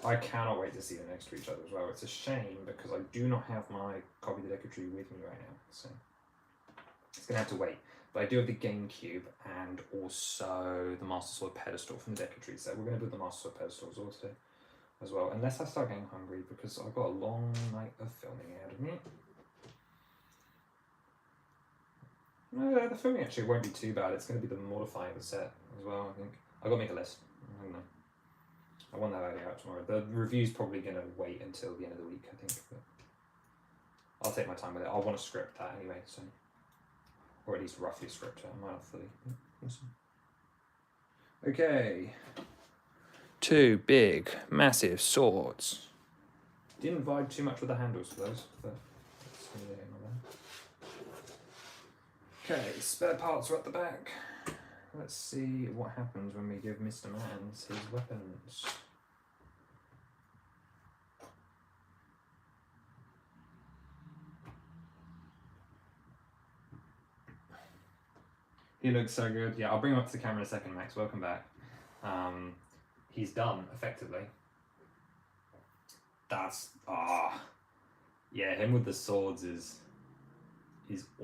I cannot wait to see them next to each other as well. It's a shame because I do not have my copy of the Deku Tree with me right now. So it's going to have to wait. But I do have the GameCube and also the Master Sword pedestal from the Deku Tree set. We're going to build the Master Sword pedestal as well. Unless I start getting hungry because I've got a long night of filming ahead of me. No, the filming actually won't be too bad. It's going to be the modifying the set as well, I think. I've got to make a list. I don't know. I want that idea out tomorrow. The review's probably going to wait until the end of the week, I think. But I'll take my time with it. I'll want to script that anyway, so. Or at least roughly script it. I might not fully. Awesome. Okay. 2 big, massive swords. Didn't vibe too much with the handles for those. Okay, spare parts are at the back. Let's see what happens when we give Mr. Mans his weapons. He looks so good. Yeah, I'll bring him up to the camera in a second, Max. Welcome back. He's done, effectively. That's... yeah, him with the swords is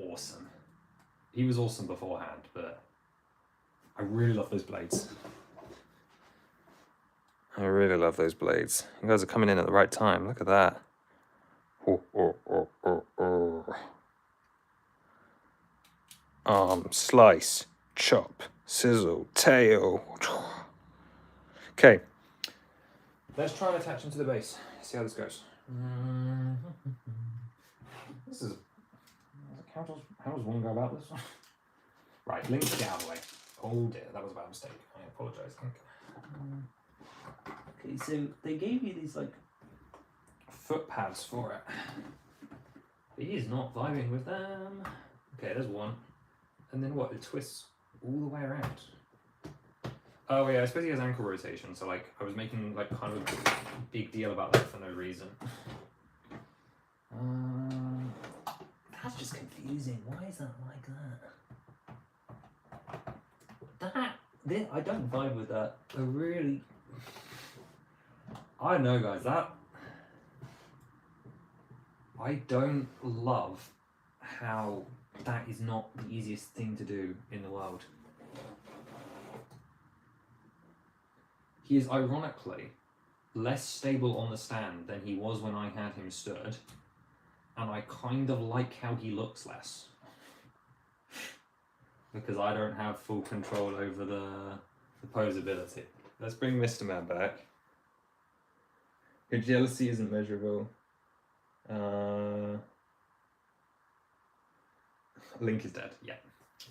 awesome. He was awesome beforehand, but I really love those blades. I really love those blades. You guys are coming in at the right time. Look at that. Arm, slice, chop, sizzle, tail. Okay. Let's try and attach them to the base. See how this goes. This is... How does one go about this one? Right, Link, get out of the way. Oh dear, that was a bad mistake. I apologise, Link. Okay, so they gave you these, like, foot pads for it. He is not vibing with them. Okay, there's one. And then what? It twists all the way around. Oh yeah, I suppose he has ankle rotation, so like I was making like kind of a big deal about that for no reason. That's just confusing. Why is that like that? I don't vibe with that. I don't know, guys. I don't love how that is not the easiest thing to do in the world. He is ironically less stable on the stand than he was when I had him stood, and I kind of like how he looks less. Because I don't have full control over the posability. Let's bring Mr. Man back. Your jealousy isn't measurable. Link is dead, yeah.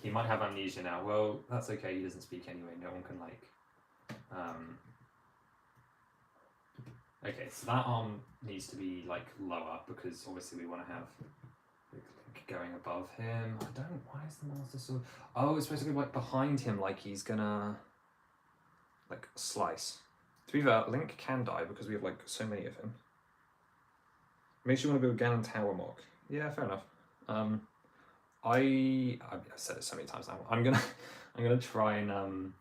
He might have amnesia now. Well, that's okay, he doesn't speak anyway. No one can like... Okay, so that arm needs to be like lower because obviously we want to have Link going above him. Why is the Master Sword? Oh, it's supposed to be like behind him, like he's gonna like slice. To be fair, Link can die because we have like so many of him. Makes you want to build Ganon Tower mock. Yeah, fair enough. I've said it so many times now. I'm gonna try and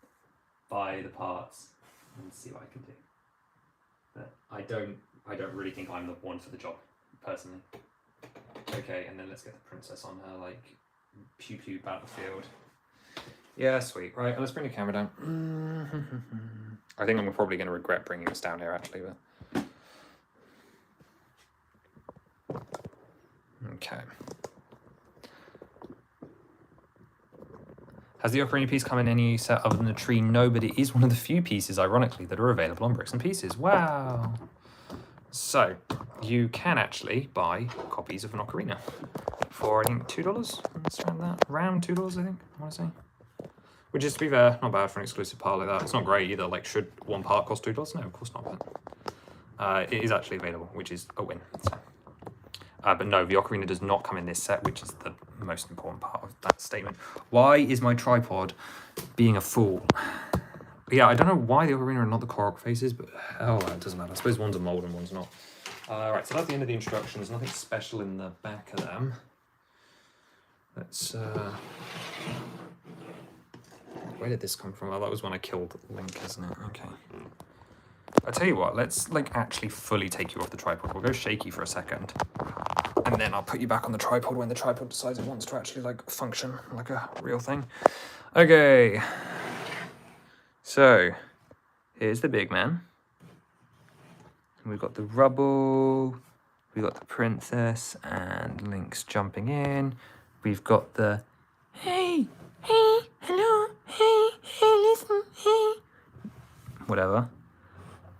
buy the parts and see what I can do. But I don't really think I'm the one for the job, personally. Okay, and then let's get the princess on her like pew pew battlefield. Yeah, sweet. Right, let's bring the camera down. I think I'm probably going to regret bringing this down here actually, but okay. Has the ocarina piece come in any set other than the tree? No, but it is one of the few pieces, ironically, that are available on Bricks and Pieces. Wow. So, you can actually buy copies of an ocarina for, I think, $2. Let's try that. Around $2, I think, I want to say. Which is, to be fair, not bad for an exclusive part like that. It's not great either. Like, should one part cost $2? No, of course not. But it is actually available, which is a win. So. But no, the ocarina does not come in this set, which is the most important part of that statement. Why is my tripod being a fool? Yeah, I don't know why the ocarina and not the Korok faces, but hell, it doesn't matter. I suppose one's a mold and one's not. Right, so that's the end of the instructions. Nothing special in the back of them. Let's... Where did this come from? Oh, that was when I killed Link, isn't it? Okay. I'll tell you what, let's like actually fully take you off the tripod. We'll go shaky for a second. And then I'll put you back on the tripod when the tripod decides it wants to actually like function like a real thing. Okay. So, here's the big man. We've got the rubble. We've got the princess and Link's jumping in. We've got the, hey, hello, hey, listen, hey. Whatever.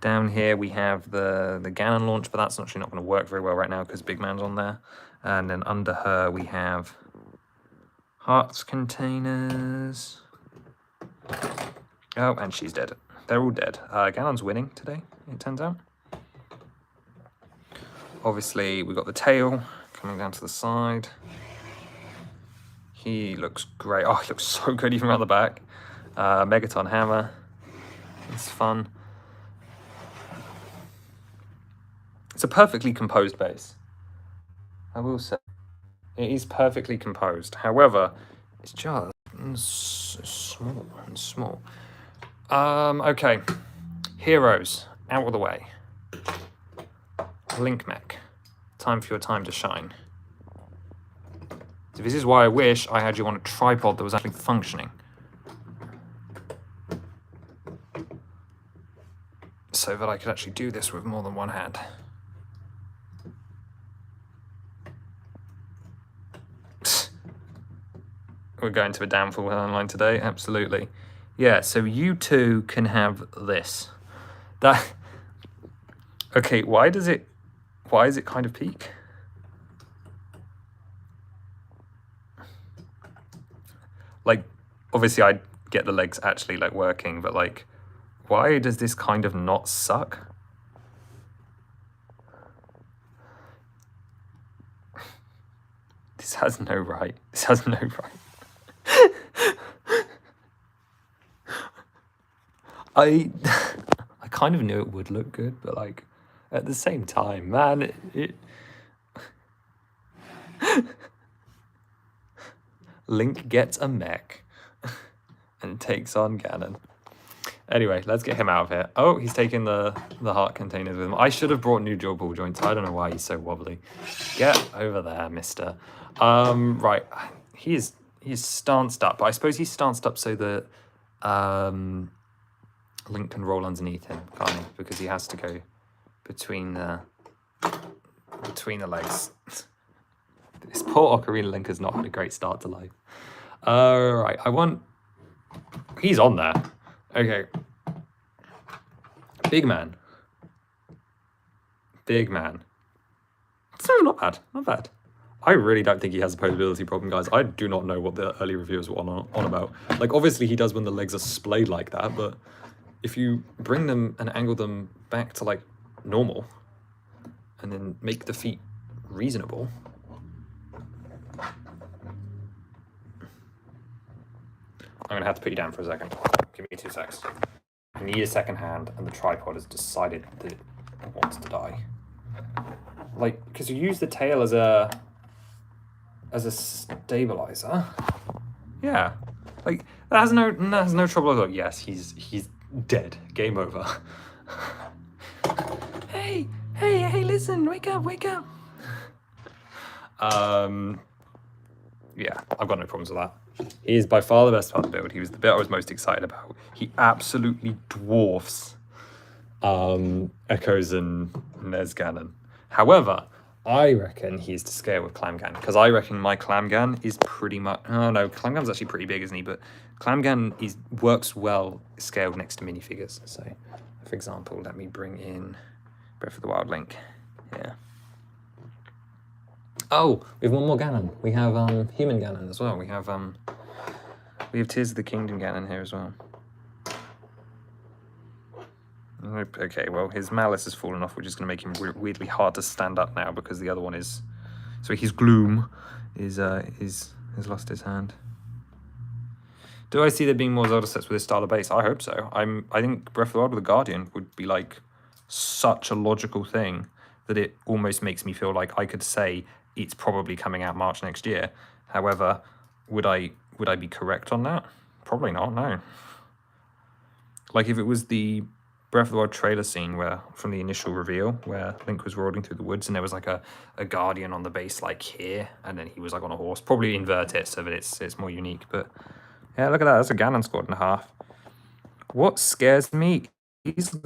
Down here we have the Ganon launch, but that's actually not going to work very well right now because Big Man's on there. And then under her we have hearts containers. Oh, and she's dead. They're all dead. Ganon's winning today, it turns out. Obviously, we've got the tail coming down to the side. He looks great. Oh, he looks so good even around the back. Megaton hammer. It's fun. It's a perfectly composed base. I will say. It is perfectly composed. However, it's just small. Okay. Heroes, out of the way. Link mech. Time for your time to shine. So this is why I wish I had you on a tripod that was actually functioning. So that I could actually do this with more than one hand. We're going to a downfall online today, absolutely. Yeah, so you two can have this. That. Okay, why is it kind of peak? Like, obviously I get the legs actually like working, but like, why does this kind of not suck? This has no right. This has no right. I kind of knew it would look good, but like at the same time, man, Link gets a mech and takes on Ganon. Anyway, let's get him out of here. Oh, he's taking the heart containers with him. I should have brought new jaw ball joints. I don't know why he's so wobbly. Get over there, mister. Right, he's stanced up, but I suppose he's stanced up so that Link can roll underneath him, can't he? Because he has to go between the legs. This poor Ocarina Link has not had a great start to life. Right, he's on there. Okay. Big man. So not bad. I really don't think he has a posability problem, guys. I do not know what the early reviewers were on about. Like, obviously he does when the legs are splayed like that, but if you bring them and angle them back to, like, normal, and then make the feet reasonable... I'm going to have to put you down for a second. Give me 2 seconds. I need a second hand, and the tripod has decided that it wants to die. Like, because you use the tail as a stabilizer. Yeah. Like, that has no trouble at all. Yes, he's dead. Game over. Hey, listen, wake up. Yeah, I've got no problems with that. He is by far the best part of the build. He was the bit I was most excited about. He absolutely dwarfs Echoes and Nesganon. However, I reckon he's to scale with Clamgan, because I reckon my Clamgan is pretty much... Oh no, Clamgan's actually pretty big, isn't he? But Clamgan works well scaled next to minifigures. So, for example, let me bring in Breath of the Wild Link. Yeah. Oh, we have one more Ganon. We have human Ganon as well. We have Tears of the Kingdom Ganon here as well. Okay, well, his malice has fallen off, which is going to make him weirdly hard to stand up now because the other one is... So his gloom has lost his hand. Do I see there being more Zelda sets with this style of base? I hope so. I think Breath of the Wild with the Guardian would be like such a logical thing that it almost makes me feel like I could say it's probably coming out March next year. However, would I be correct on that? Probably not, no. Like if it was the Breath of the Wild trailer scene where, from the initial reveal, where Link was rolling through the woods and there was like a Guardian on the base like here, and then he was like on a horse. Probably invert it so that it's more unique, but yeah, look at that, that's a Ganon squad and a half. What scares me is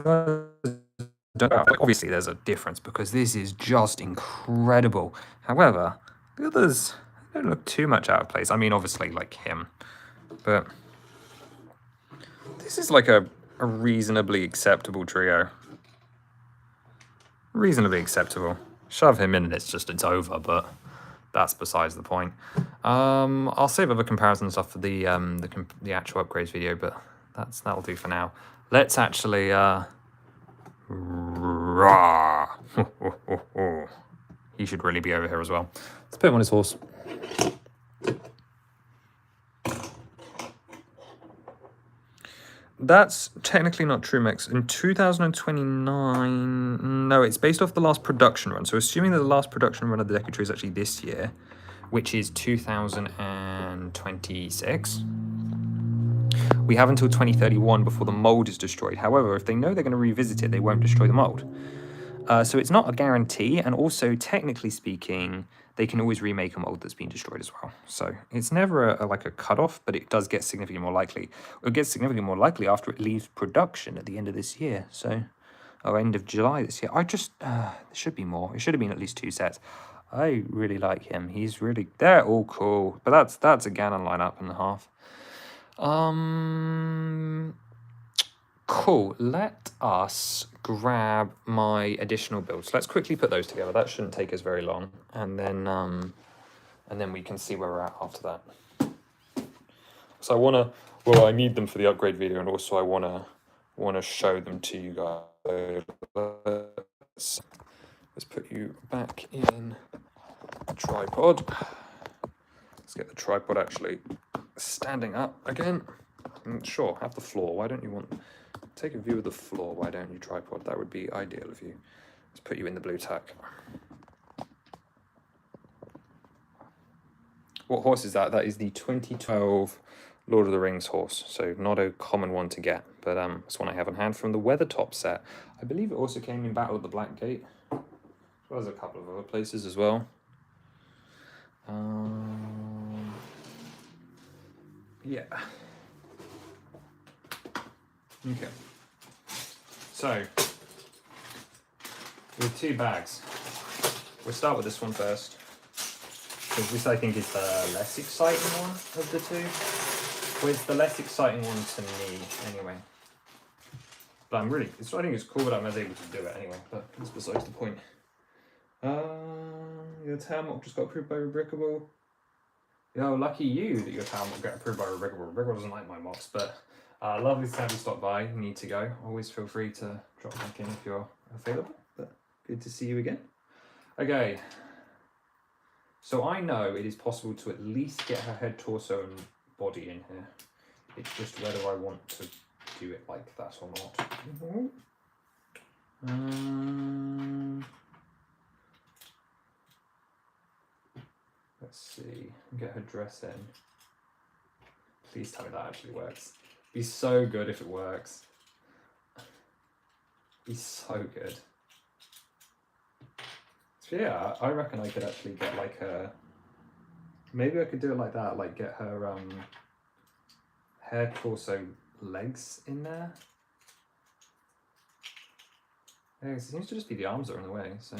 obviously there's a difference because this is just incredible. However, the others don't look too much out of place. I mean, obviously like him, but this is like a reasonably acceptable trio. Reasonably acceptable. Shove him in and it's over, but that's besides the point. I'll save other comparison stuff for the actual upgrades video, but that'll do for now. Let's actually he should really be over here as well. Let's put him on his horse. That's technically not true, Max. In 2029... No, it's based off the last production run. So assuming that the last production run of the Deku Tree is actually this year, which is 2026, we have until 2031 before the mold is destroyed. However, if they know they're going to revisit it, they won't destroy the mold. So it's not a guarantee, and also, technically speaking, they can always remake a mold that's been destroyed as well. So it's never like a cutoff, but it does get significantly more likely. It gets significantly more likely after it leaves production at the end of this year. So, or end of July this year. There should be more. It should have been at least 2 sets. I really like him. They're all cool. But that's a Ganon lineup and a half. Cool. Let us grab my additional builds. Let's quickly put those together. That shouldn't take us very long, and then we can see where we're at after that. So I need them for the upgrade video, and also I wanna show them to you guys. Let's put you back in the tripod. Let's get the tripod actually standing up again. Sure, have the floor. Why don't you want... Take a view of the floor, why don't you, tripod? That would be ideal of you. Let's put you in the blue tack. What horse is that? That is the 2012 Lord of the Rings horse, so not a common one to get, but it's one I have on hand from the Weathertop set. I believe it also came in Battle of the Black Gate, as well as a couple of other places as well. Yeah. Okay. So, with 2 bags, we'll start with this one first, because this I think is the less exciting one of the 2. Well, it's the less exciting one to me, anyway. But I think it's cool that I was able to do it anyway, but that's besides the point. Your town mock just got approved by Rebrickable. Yo, lucky you that your town mock got approved by Rebrickable. Rebrickable doesn't like my mocks, but... lovely to have you stop by. You need to go. Always feel free to drop back in if you're available. But good to see you again. Okay. So I know it is possible to at least get her head, torso, and body in here. It's just whether I want to do it like that or not. Let's see. Get her dress in. Please tell me that actually works. Be so good if it works. Be so good. So yeah, I reckon I could actually get like her... Maybe I could do it like that, like get her hair, torso, legs in there. Yeah, it seems to just be the arms that are in the way, so...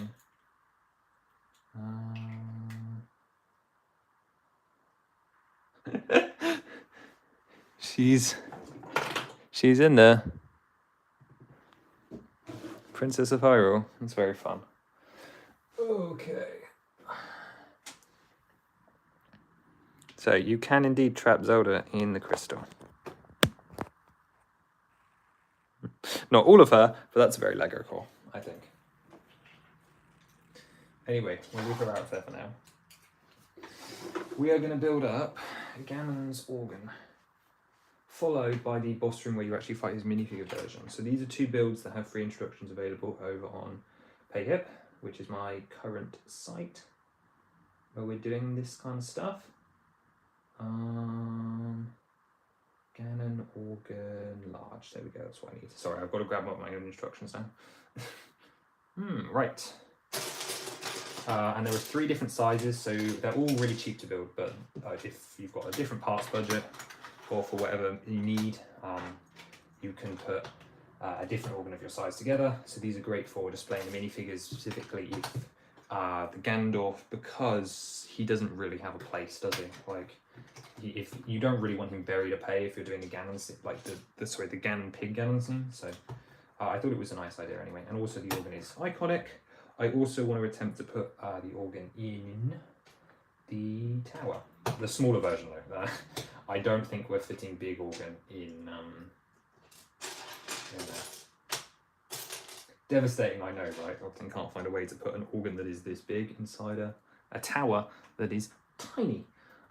She's in there. Princess of Hyrule. It's very fun. Okay. So you can indeed trap Zelda in the crystal. Not all of her, but that's a very Lego core, I think. Anyway, we'll leave her out there for now. We are going to build up Ganon's organ, followed by the boss room where you actually fight his minifigure version. So these are two builds that have free instructions available over on PayHip, which is my current site where we're doing this kind of stuff. Ganon organ large. There we go. That's what I need. Sorry, I've got to grab up my own instructions now. Right. And there are 3 different sizes, so they're all really cheap to build. But if you've got a different parts budget, or for whatever you need, you can put a different organ of your size together. So these are great for displaying the minifigures, specifically if the Ganondorf, because he doesn't really have a place, does he? Like, if you don't really want him buried or pay if you're doing the Ganon, like the Ganon pig Ganon scene. So I thought it was a nice idea anyway. And also the organ is iconic. I also want to attempt to put the organ in the tower, the smaller version though. I don't think we're fitting big organ in there. Devastating, I know, right? Often can't find a way to put an organ that is this big inside a tower that is tiny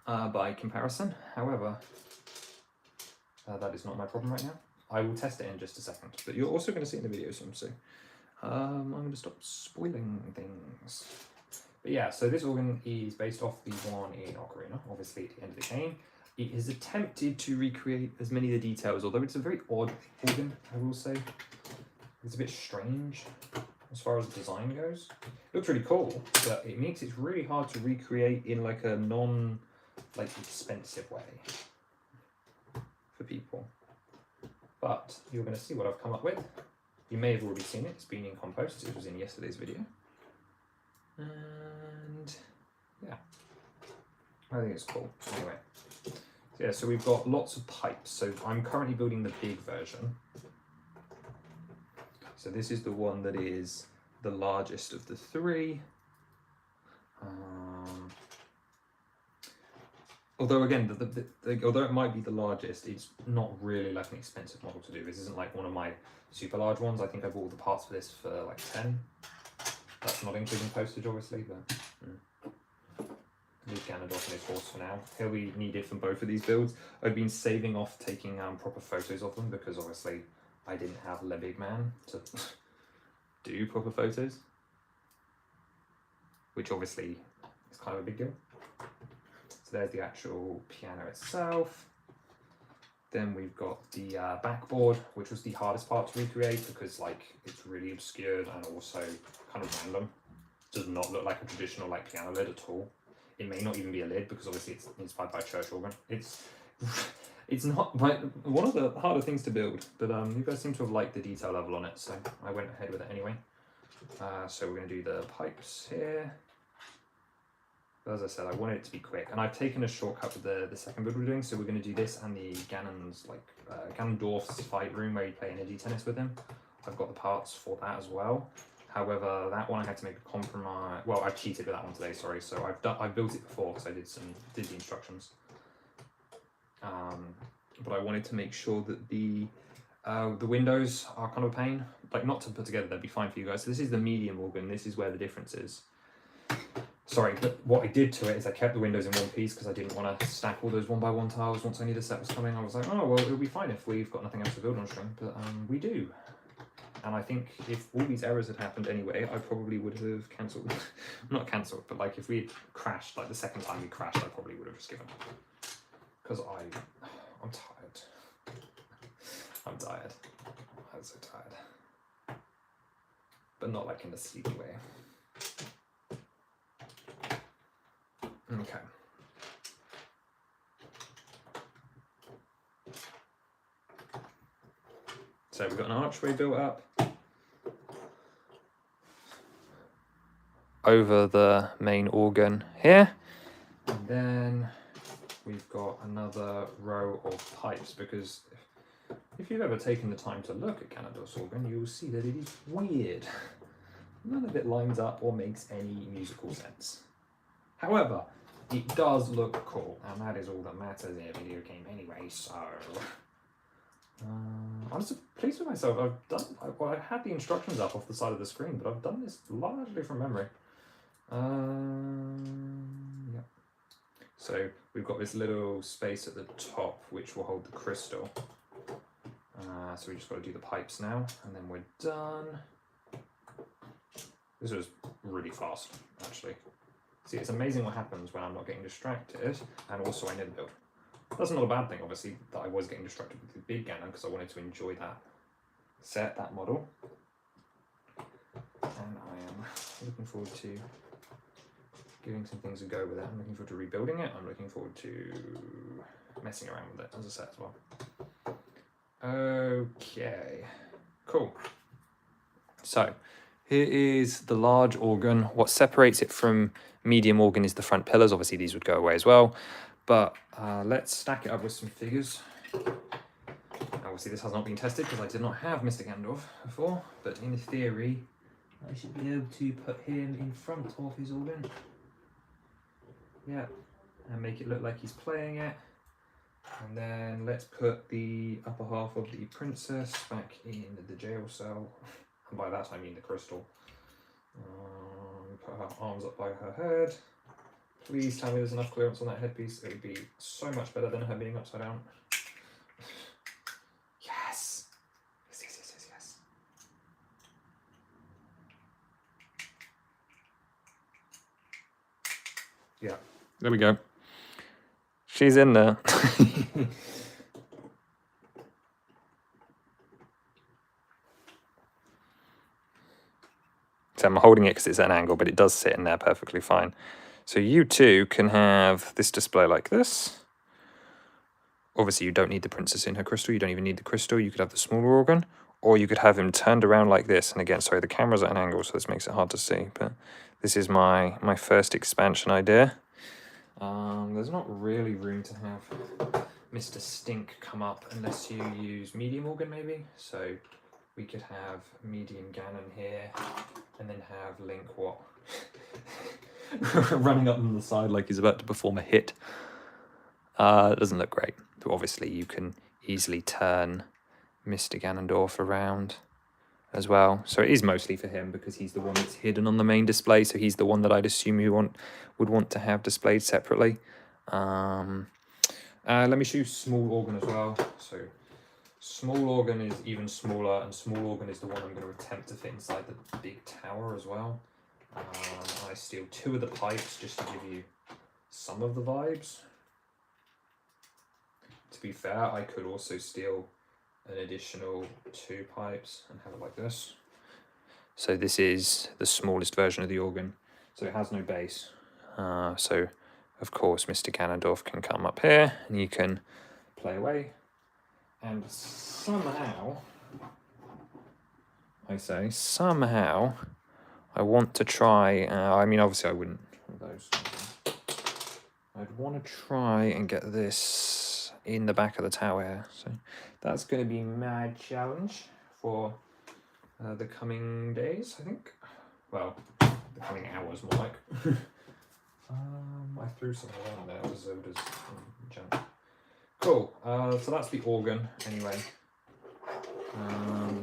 by comparison. However, that is not my problem right now. I will test it in just a second, but you're also going to see it in the video soon, so I'm going to stop spoiling things. But yeah, so this organ is based off the one in Ocarina, obviously at the end of the game. It has attempted to recreate as many of the details, although it's a very odd organ, I will say. It's a bit strange as far as the design goes. It looks really cool, but it makes it really hard to recreate in like a expensive way for people. But you're going to see what I've come up with. You may have already seen it. It's been in compost. It was in yesterday's video. And yeah, I think it's cool. Anyway, so yeah, so we've got lots of pipes. So I'm currently building the big version. So this is the one that is the largest of the 3. Although again, although it might be the largest, it's not really like an expensive model to do. This isn't like one of my super large ones. I think I bought all the parts for this for like 10. That's not including postage, obviously, but leave Ganondorf and his horse for now. He'll be needed for both of these builds. I've been saving off taking proper photos of them because obviously I didn't have Le Big Man to do proper photos, which obviously is kind of a big deal. So there's the actual piano itself. Then we've got the backboard, which was the hardest part to recreate because like it's really obscured and also kind of random. Does not look like a traditional like piano lid at all. It may not even be a lid because obviously it's inspired by a church organ. It's not one of the harder things to build, but you guys seem to have liked the detail level on it, so I went ahead with it anyway. So we're going to do the pipes here. But as I said, I wanted it to be quick, and I've taken a shortcut with the second build we're doing. So we're going to do this and the Ganondorf's fight room where you play energy tennis with him. I've got the parts for that as well. However, that one I had to make a compromise. Well, I cheated with that one today. Sorry. So I've built it before because I did the instructions. But I wanted to make sure that the windows are kind of a pain. Like not to put together, they'd be fine for you guys. So this is the medium organ. This is where the difference is. Sorry, but what I did to it is I kept the windows in one piece because I didn't want to stack all those 1x1 tiles once I knew the set was coming. I was like, oh, well, it'll be fine if we've got nothing else to build on stream, but we do. And I think if all these errors had happened anyway, I probably would have cancelled. Not cancelled, but like if we had crashed, like the second time we crashed, I probably would have just given up. Because I'm tired. I'm tired. I'm so tired. But not like in a sleepy way. Okay. So we've got an archway built up. over the main organ here. And then we've got another row of pipes, because if you've ever taken the time to look at Ganondorf's organ, you'll see that it is weird. None of it lines up or makes any musical sense. However, it does look cool, and that is all that matters in a video game anyway, so... I'm just pleased with myself. I had the instructions up off the side of the screen, but I've done this largely from memory. Yeah. So we've got this little space at the top which will hold the crystal. So we just got to do the pipes now, and then we're done. This was really fast, actually. See, it's amazing what happens when I'm not getting distracted, and also I know the build. That's not a bad thing, obviously, that I was getting distracted with the big Ganon, because I wanted to enjoy that set, that model. And I am looking forward to giving some things a go with it. I'm looking forward to rebuilding it. I'm looking forward to messing around with it as a set as well. Okay, cool. So, here is the large organ. What separates it from medium organ is the front pillars. Obviously, these would go away as well. But let's stack it up with some figures. Obviously, this has not been tested because I did not have Mr. Gandalf before. But in theory, I should be able to put him in front of his organ. Yeah, and make it look like he's playing it. And then let's put the upper half of the princess back in the jail cell. And by that I mean the crystal. Put her arms up by her head. Please tell me there's enough clearance on that headpiece. It would be so much better than her being upside down. Yes! Yes, yes, yes, yes, yes. Yeah, there we go. She's in there. So I'm holding it because it's at an angle, but it does sit in there perfectly fine. So you too can have this display like this. Obviously you don't need the princess in her crystal, you don't even need the crystal, you could have the smaller organ, or you could have him turned around like this. And again, sorry, the camera's at an angle, so this makes it hard to see, but this is my first expansion idea. There's not really room to have Mr. Stink come up unless you use medium organ maybe. So we could have medium Ganon here, and then have Link what? Running up on the side like he's about to perform a hit. It doesn't look great, but obviously you can easily turn Mr. Ganondorf around as well. So it is mostly for him because he's the one that's hidden on the main display, so he's the one that I'd assume you would want to have displayed separately. Let me show you small organ as well. So small organ is even smaller, and small organ is the one I'm going to attempt to fit inside the big tower as well. I steal 2 of the pipes just to give you some of the vibes. To be fair, I could also steal an additional 2 pipes and have it like this. So this is the smallest version of the organ, so it has no base. So of course Mr. Ganondorf can come up here and you can play away. And somehow, I want to try, I mean obviously I wouldn't have those. I'd want to try and get this in the back of the tower here. So that's going to be my challenge for the coming days, I think. Well, the coming hours more like. I threw some around there, Zoda's junk. Cool, so that's the organ anyway.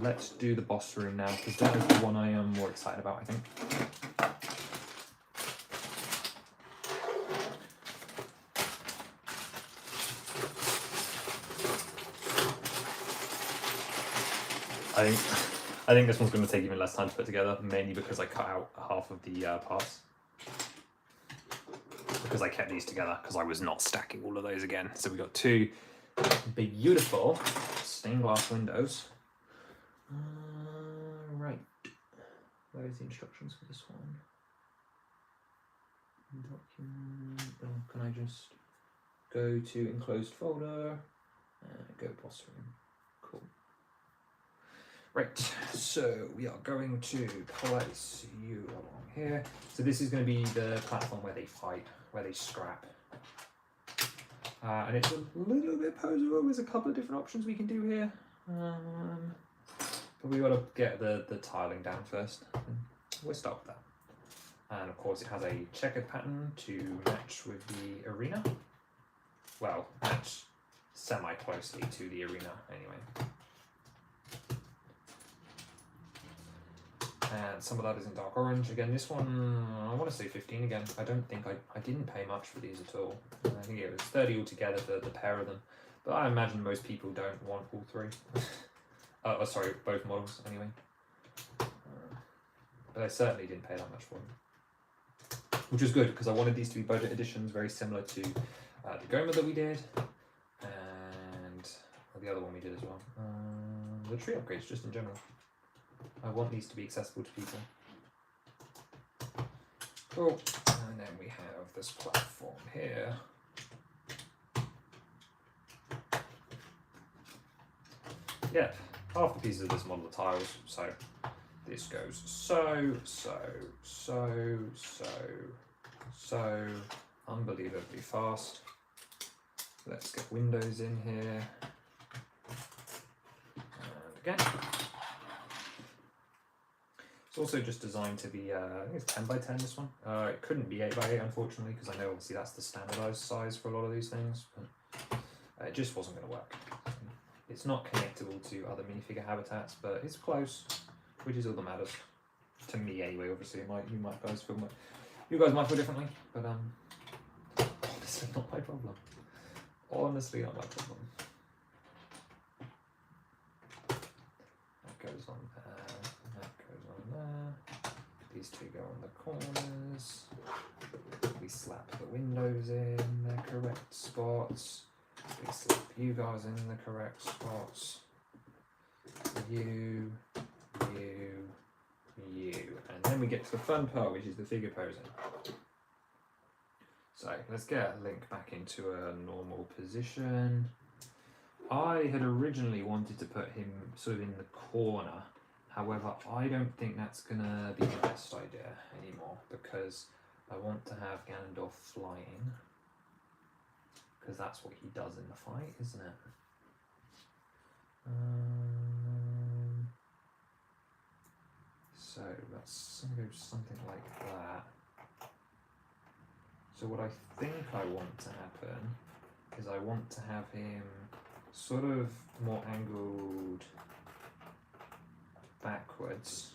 Let's do the boss room now, because that is the one I am more excited about, I think. I think this one's going to take even less time to put together, mainly because I cut out half of the parts. Because I kept these together, because I was not stacking all of those again. So we got 2 beautiful stained glass windows. Right. Where's the instructions for this one? Document. Oh, can I just go to enclosed folder and go boss room? Cool. Right, so we are going to place you along here. So this is going to be the platform where they fight, where they scrap. And it's a little bit posable. There's a couple of different options we can do here. But we got to get the tiling down first. We'll start with that. And of course it has a checkered pattern to match with the arena. Well, match semi-closely to the arena anyway. And some of that is in dark orange. Again, this one, I want to say 15 again. I don't think I didn't pay much for these at all. I think it was 30 altogether for the pair of them. But I imagine most people don't want all three. Oh, sorry, both models anyway. But I certainly didn't pay that much for them. Which was good, because I wanted these to be budget editions, very similar to the Goma that we did. And the other one we did as well. The tree upgrades, just in general. I want these to be accessible to people. Cool. And then we have this platform here. Yeah, half the pieces of this model are tiles, so this goes so unbelievably fast. Let's get windows in here. And again. It's also just designed to be, I think it's 10 by 10 this one. It couldn't be 8 by 8 unfortunately, because I know obviously that's the standardized size for a lot of these things, but it just wasn't going to work. It's not connectable to other minifigure habitats, but it's close, which is all that matters. To me anyway, obviously. You guys might feel differently, but honestly not my problem. Honestly not my problem. That goes on there, that goes on there. These two go on the corners. We slap the windows in their correct spots. We slap you guys in the correct spots. You. And then we get to the fun part, which is the figure posing. So let's get Link back into a normal position. I had originally wanted to put him sort of in the corner. However, I don't think that's going to be the best idea anymore, because I want to have Ganondorf flying. Because that's what he does in the fight, isn't it? So let's go something like that. So what I think I want to happen is I want to have him sort of more angled backwards.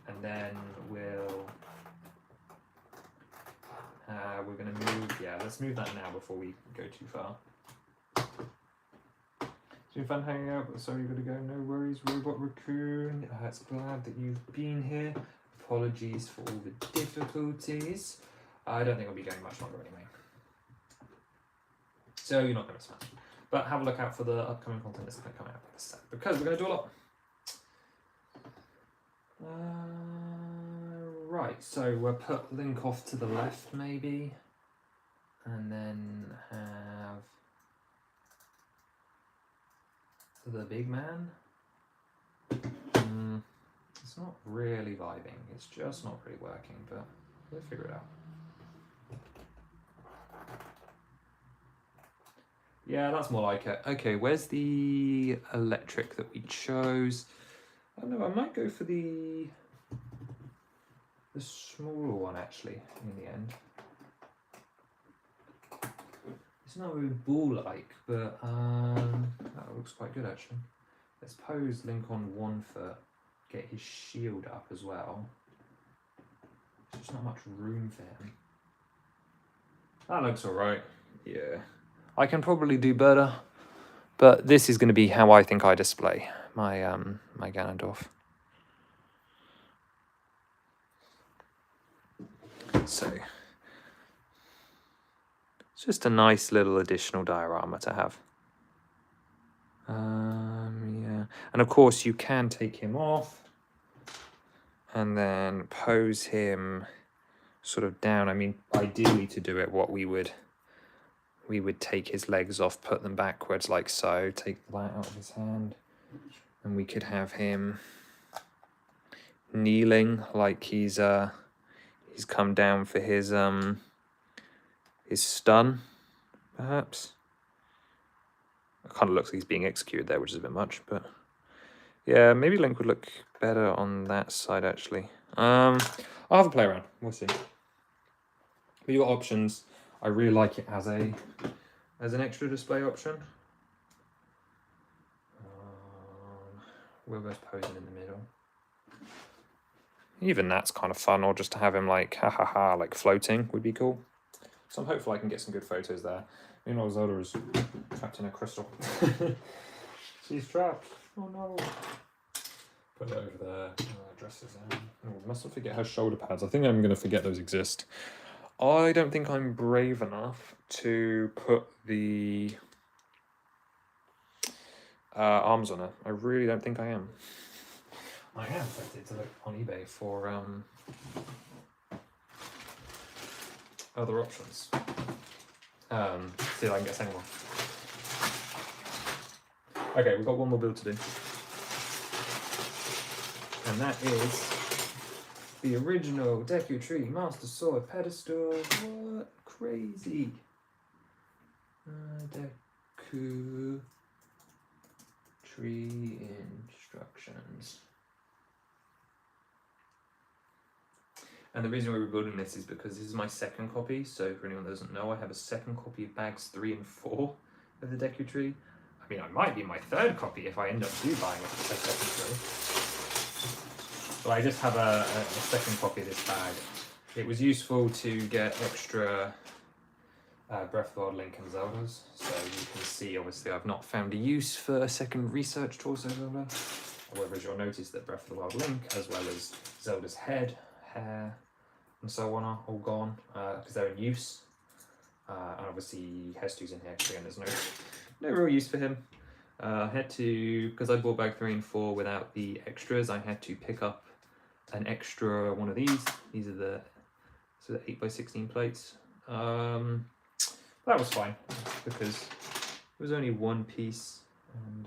And then we're going to move, let's move that now before we go too far. It's been fun hanging out, but sorry you've got to go. No worries, Robot Raccoon. It's glad that you've been here. Apologies for all the difficulties. I don't think I'll be going much longer anyway. So you're not going to smash. But have a look out for the upcoming content that's going to come out in a sec, because we're going to do a lot. Right, so we'll put Link off to the left maybe. And then have the big man. It's not really vibing, it's just not really working, but we'll figure it out. Yeah, that's more like it. Okay, where's the electric that we chose? I don't know, I might go for the smaller one actually in the end. It's not very ball-like, but that looks quite good actually. Let's pose Link on one foot, get his shield up as well. There's just not much room for him. That looks alright. Yeah. I can probably do better, but this is going to be how I think I display my my Ganondorf. So it's just a nice little additional diorama to have. Yeah, and of course you can take him off and then pose him sort of down. I mean, ideally to do it, what we would we would take his legs off, put them backwards like so, take that out of his hand, and we could have him kneeling like he's come down for his stun, perhaps. It kind of looks like he's being executed there, which is a bit much, but yeah, maybe Link would look better on that side actually. I'll have a play around. We'll see. But you got options. I really like it as an extra display option. Wilbur's posing in the middle. Even that's kind of fun, or just to have him like like floating would be cool. So I'm hopeful I can get some good photos there. Meanwhile, Zelda is trapped in a crystal. She's trapped. Oh no. Put it over there. Dresses in. Oh, mustn't forget her shoulder pads. I think I'm going to forget those exist. I don't think I'm brave enough to put the arms on her. I really don't think I am. I am tempted to look on eBay for other options. See if I can get any more. Okay, we've got one more build to do. And that is the original Deku Tree Master Sword pedestal. What? Crazy. Deku Tree instructions. And the reason we're building this is because this is my second copy. So for anyone that doesn't know, I have a second copy of bags 3 and 4 of the Deku Tree. I mean, I might be my third copy if I end up buying a second tree. But I just have a second copy of this bag. It was useful to get extra Breath of the Wild Link and Zeldas. So you can see, obviously, I've not found a use for a second research torso Zelda. However, as you'll notice that Breath of the Wild Link, as well as Zelda's head, hair, and so on are all gone because they're in use. And obviously Hestu's in here because again there's no real use for him. I had to, because I bought bag 3 and 4 without the extras, I had to pick up an extra one of these. These are the 8x16 plates. That was fine because it was only one piece, and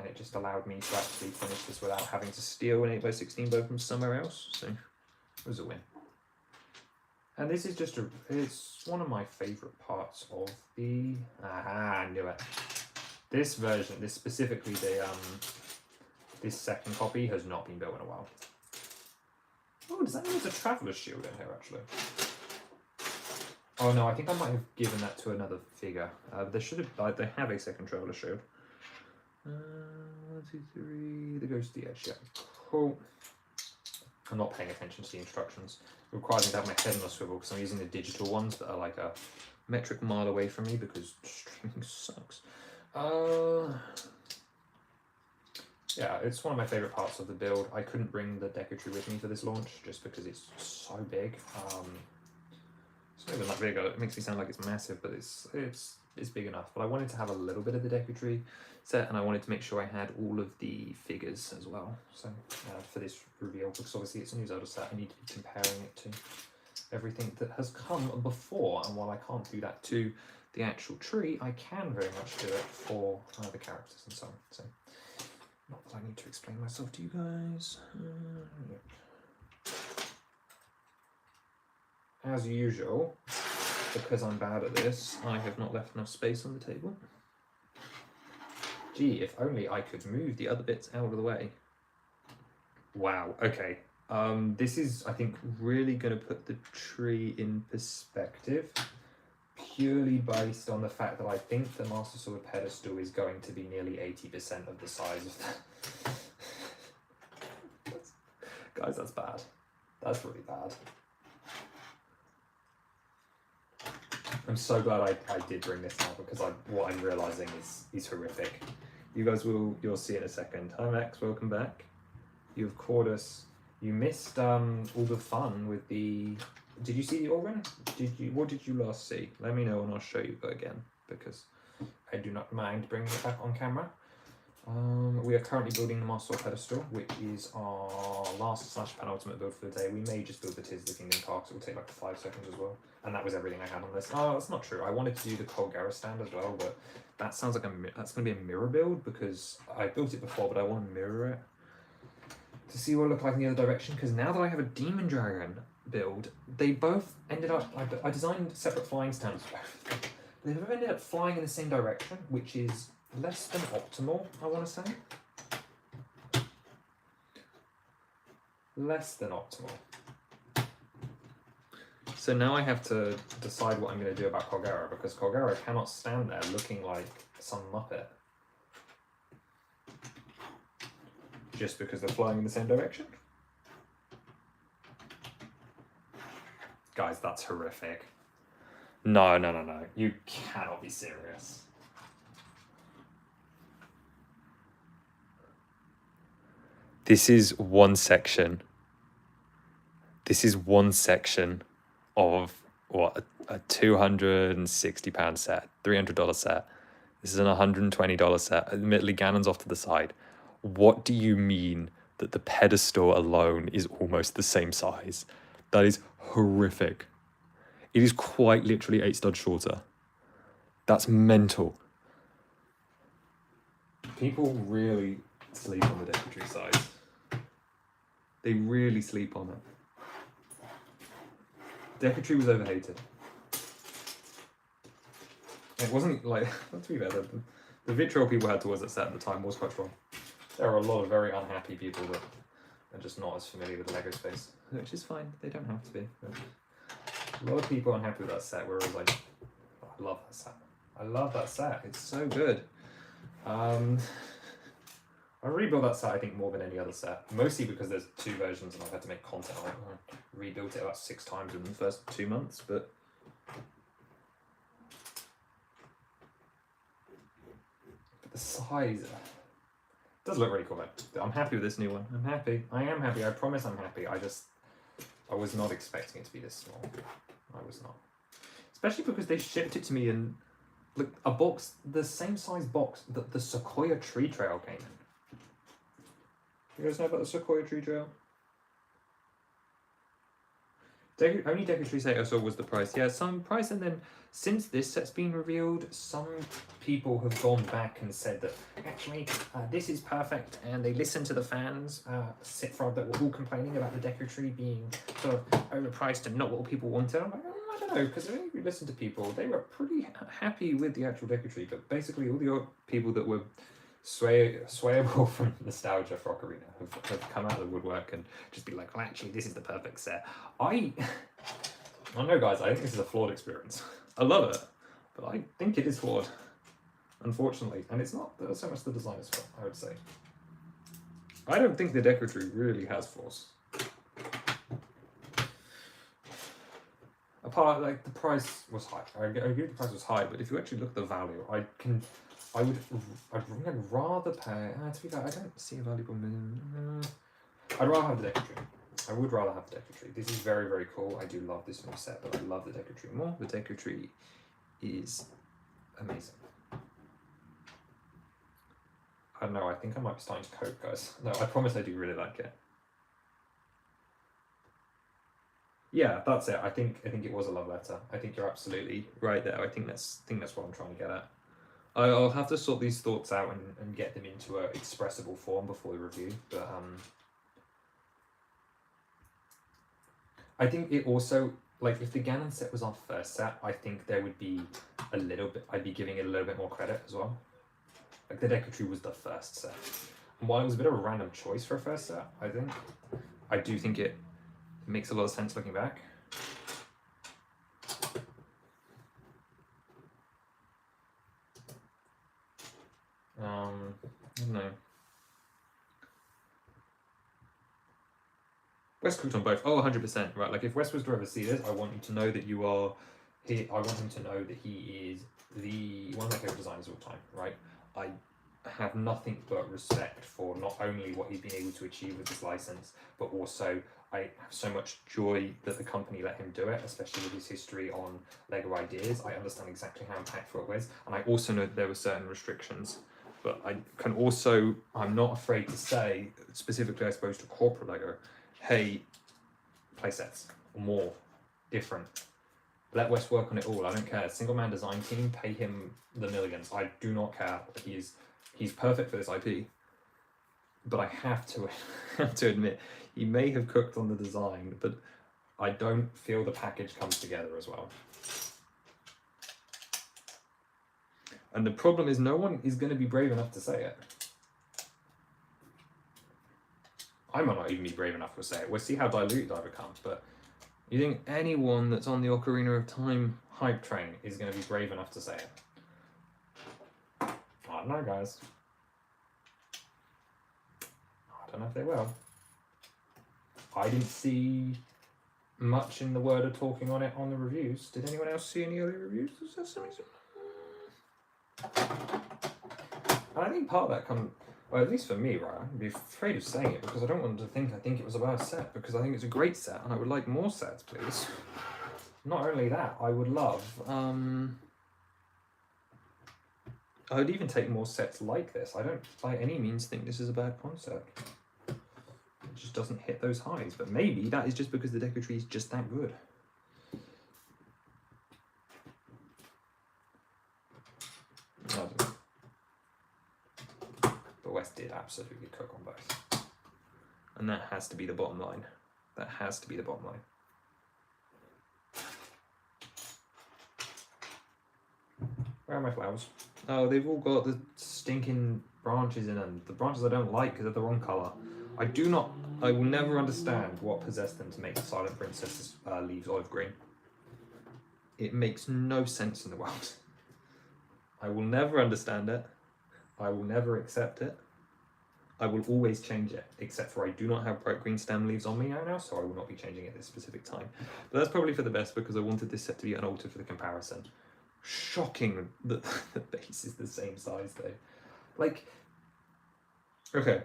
it just allowed me to actually finish this without having to steal an 8x16 bow from somewhere else, so it was a win. And this is just it's one of my favourite parts of the, I knew it. This version, specifically this second copy has not been built in a while. Oh, does that mean there's a Traveller's Shield in here actually? Oh no, I think I might have given that to another figure. They should have, they have a second Traveller's Shield. 1, 2, 3, there goes the edge, yeah. Cool. I'm not paying attention to the instructions. It requires me to have my head on a swivel because I'm using the digital ones that are like a metric mile away from me because streaming sucks. Yeah, it's one of my favourite parts of the build. I couldn't bring the Deku Tree with me for this launch just because it's so big. It's not even that big. It makes me sound like it's massive, but it's big enough. But I wanted to have a little bit of the Deku Tree set, and I wanted to make sure I had all of the figures as well. So for this reveal, because obviously it's a new Zelda set, I need to be comparing it to everything that has come before. And while I can't do that to the actual tree, I can very much do it for the characters and so on. So not that I need to explain myself to you guys. As usual, because I'm bad at this, I have not left enough space on the table. Gee, if only I could move the other bits out of the way. Wow, okay. This is, I think, really going to put the tree in perspective, purely based on the fact that I think the Master Sword pedestal is going to be nearly 80% of the size of that. Guys, that's bad. That's really bad. I'm so glad I did bring this out because what I'm realising is horrific. You guys you'll see in a second. Hi Max, welcome back. You've caught us. You missed all the fun with the. Did you see the organ? What did you last see? Let me know and I'll show you again because I do not mind bringing it back on camera. We are currently building the Master pedestal, which is our last / penultimate build for the day. We may just build the Tears of the Kingdom car, because it will take like 5 seconds as well. And that was everything I had on this. Oh, that's not true. I wanted to do the Colgera stand as well, but that sounds like that's going to be a mirror build, because I built it before, but I want to mirror it to see what it looked like in the other direction, because now that I have a Demon Dragon build, they both ended up... I designed separate flying stands. They both ended up flying in the same direction, which is less than optimal, I want to say. Less than optimal. So now I have to decide what I'm going to do about Colgera, because Colgera cannot stand there looking like some muppet. Just because they're flying in the same direction? Guys, that's horrific. No. You cannot be serious. This is one section. This is one section of what, a £260 set, $300 set. This is an $120 set. Admittedly, Ganon's off to the side. What do you mean that the pedestal alone is almost the same size? That is horrific. It is quite literally 8 studs shorter. That's mental. People really sleep on the Decatry size. They really sleep on it. Decatry was overhated. It wasn't like, let's be fair, the vitriol people had towards that set at the time was quite strong. There are a lot of very unhappy people that are just not as familiar with the LEGO space, which is fine, they don't have to be. But a lot of people unhappy with that set, where it was like, oh, I love that set. I love that set, it's so good. I rebuilt that set, I think, more than any other set. Mostly because there's 2 versions and I've had to make content on it. I rebuilt it about 6 times in the first 2 months, but... the size... It does look really cool though. I'm happy with this new one. I'm happy. I am happy. I promise I'm happy. I was not expecting it to be this small. I was not. Especially because they shipped it to me in like a box, the same size box that the Sequoia Tree Trail came in. You guys know about the Sequoia Tree Trail? Only Decatry set I saw was the price. Yeah, some price, and then since this set's been revealed, some people have gone back and said that actually this is perfect, and they listened to the fans that were all complaining about the Decatry being sort of overpriced and not what people wanted. I'm like, I don't know, because if you listen to people, they were pretty happy with the actual Decatry, but basically all the people that were swayable from nostalgia for Ocarina have come out of the woodwork and just be like, well, actually, this is the perfect set. I don't know, guys, I think this is a flawed experience. I love it, but I think it is flawed, unfortunately. And it's not so much the designer's fault, I would say. I don't think the Decatry really has flaws. Apart, like, the price was high. I agree the price was high, but if you actually look at the value, I'd rather pay. To be fair, I don't see a valuable minimum. I'd rather have the Decatry. I would rather have the Decatry. This is very, very cool. I do love this new set, but I love the Decatry more. The Decatry is amazing. I don't know. I think I might be starting to cope, guys. No, I promise I do really like it. Yeah, that's it. I think it was a love letter. I think you're absolutely right there. I think that's what I'm trying to get at. I'll have to sort these thoughts out and get them into an expressible form before the review, but I think it also, like, if the Ganon set was our first set, I think there would be a little bit, I'd be giving it a little bit more credit as well. Like, the Decatry was the first set. And while it was a bit of a random choice for a first set, I do think it makes a lot of sense looking back. I don't know. West cooked on both. Oh, 100%. Right, like if West was to ever see this, I want you to know that you are... I want him to know that he is one of my favourite designers of all time, right? I have nothing but respect for not only what he's been able to achieve with this license, but also I have so much joy that the company let him do it, especially with his history on LEGO Ideas. I understand exactly how impactful it was, and I also know that there were certain restrictions But I can also, I'm not afraid to say, specifically I suppose to corporate Lego, hey, play sets, or more, different. Let Wes work on it all. I don't care. Single man design team, pay him the millions. I do not care. He's perfect for this IP. But I have to admit, he may have cooked on the design, but I don't feel the package comes together as well. And the problem is no one is going to be brave enough to say it. I might not even be brave enough to say it. We'll see how diluted I become. But you think anyone that's on the Ocarina of Time hype train is going to be brave enough to say it? I don't know, guys. I don't know if they will. I didn't see much in the word of talking on it on the reviews. Did anyone else see any early reviews? Is that something? I think part of that comes, well, at least for me, right? I'd be afraid of saying it because I don't want them to think I think it was a bad set, because I think it's a great set and I would like more sets, please. Not only that, I would love, I would even take more sets like this. I don't by any means think this is a bad concept. It just doesn't hit those highs, but maybe that is just because the Deco Tree is just that good. I don't know. But Wes did absolutely cook on both. And that has to be the bottom line. That has to be the bottom line. Where are my flowers? Oh, they've all got the stinking branches in them. The branches I don't like because they're the wrong colour. I will never understand what possessed them to make the Silent Princess's leaves olive green. It makes no sense in the world. I will never understand it. I will never accept it. I will always change it, except for I do not have bright green stem leaves on me now, so I will not be changing it at this specific time. But that's probably for the best because I wanted this set to be unaltered for the comparison. Shocking that the base is the same size though. Like, okay.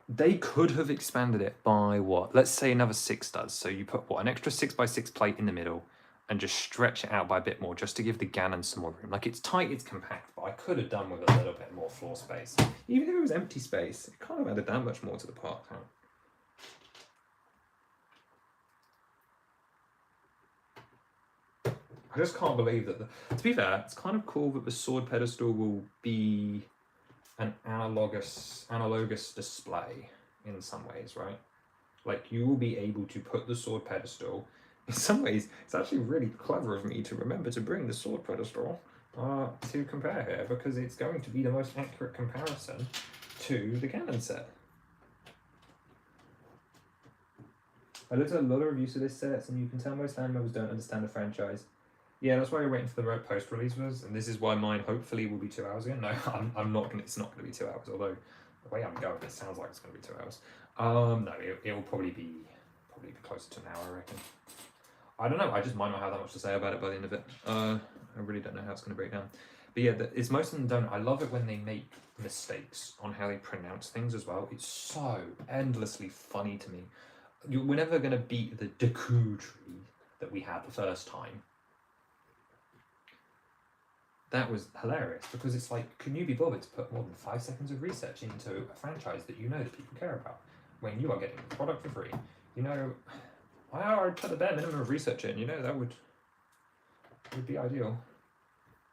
They could have expanded it by what? Let's say another 6 studs. So you put what? An extra 6x6 plate in the middle and just stretch it out by a bit more just to give the Ganon some more room. Like, it's tight, it's compact, but I could have done with a little bit more floor space. Even if it was empty space, it can't have added that much more to the park. Huh? I just can't believe that to be fair, it's kind of cool that the sword pedestal will be an analogous display in some ways, right? Like, you will be able to put the sword pedestal. In some ways, it's actually really clever of me to remember to bring the sword pedestal to compare here, because it's going to be the most accurate comparison to the Ganon set. I looked at a lot of reviews of this set, and you can tell most fan members don't understand the franchise. Yeah, that's why we're waiting for the post-release was, and this is why mine hopefully will be 2 hours again. No, I'm not gonna. It's not gonna be 2 hours. Although the way I'm going, it sounds like it's gonna be 2 hours. No, it will probably be closer to an hour, I reckon. I don't know. I just might not have that much to say about it by the end of it. I really don't know how it's gonna break down. But yeah, it's most of them don't. I love it when they make mistakes on how they pronounce things as well. It's so endlessly funny to me. We're never gonna beat the Deku Tree that we had the first time. That was hilarious because it's like, can you be bothered to put more than 5 seconds of research into a franchise that you know that people care about when you are getting the product for free? You know, I would put the bare minimum of research in. You know, that would be ideal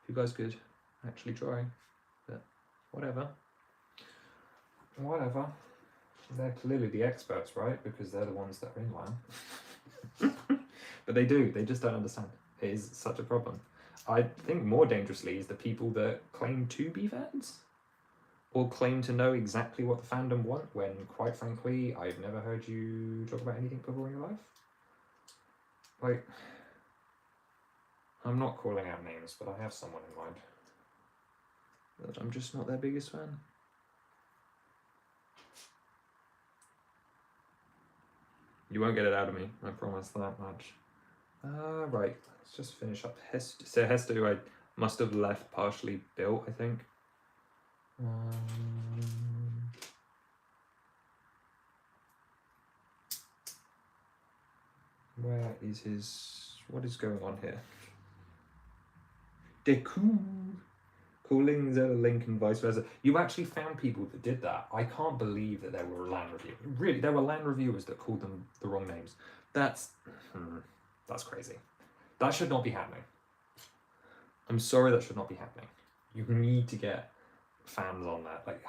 if you guys could actually try. But whatever. They're clearly the experts, right? Because they're the ones that are in line. But they just don't understand. It is such a problem. I think more dangerously is the people that claim to be fans or claim to know exactly what the fandom want when, quite frankly, I've never heard you talk about anything before in your life. Like, I'm not calling out names, but I have someone in mind. But I'm just not their biggest fan. You won't get it out of me, I promise that much. Right, let's just finish up Hester. So Hester, who I must have left partially built, I think. Where is his... What is going on here? Deku! Calling Zelda Link and vice versa. You actually found people that did that. I can't believe that there were LAN reviewers. Really, there were LAN reviewers that called them the wrong names. That's crazy. That should not be happening. I'm sorry, that should not be happening. You need to get fans on that. Like,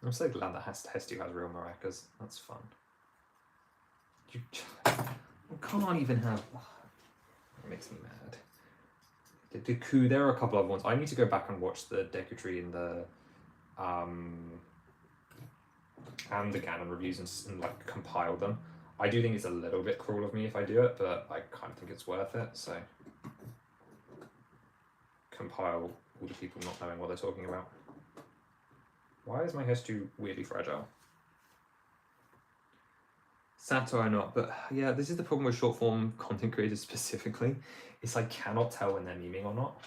I'm so glad that Hestu has real maracas. That's fun. You can't even have. It makes me mad. The Deku, there are a couple other ones. I need to go back and watch the Deku Tree and the Ganon reviews and like compile them. I do think it's a little bit cruel of me if I do it, but I kind of think it's worth it. So compile all the people not knowing what they're talking about. Why is my Hestu weirdly fragile? Satire not, but yeah, this is the problem with short form content creators specifically. It's I cannot tell when they're memeing or not.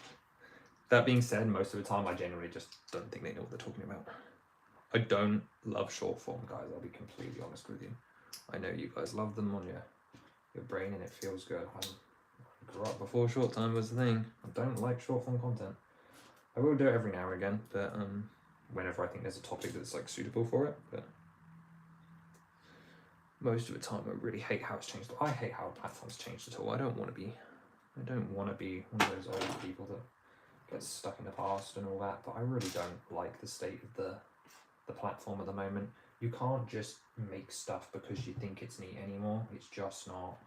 That being said, most of the time I genuinely just don't think they know what they're talking about. I don't love short form, guys, I'll be completely honest with you. I know you guys love them on your brain and it feels good. I grew up before short time was the thing. I don't like short form content. I will do it every now and again, but whenever I think there's a topic that's like suitable for it, but most of the time I really hate how it's changed. I hate how platforms changed at all. I don't want to be one of those old people that gets stuck in the past and all that, but I really don't like the state of the platform at the moment. You can't just make stuff because you think it's neat anymore. It's just not.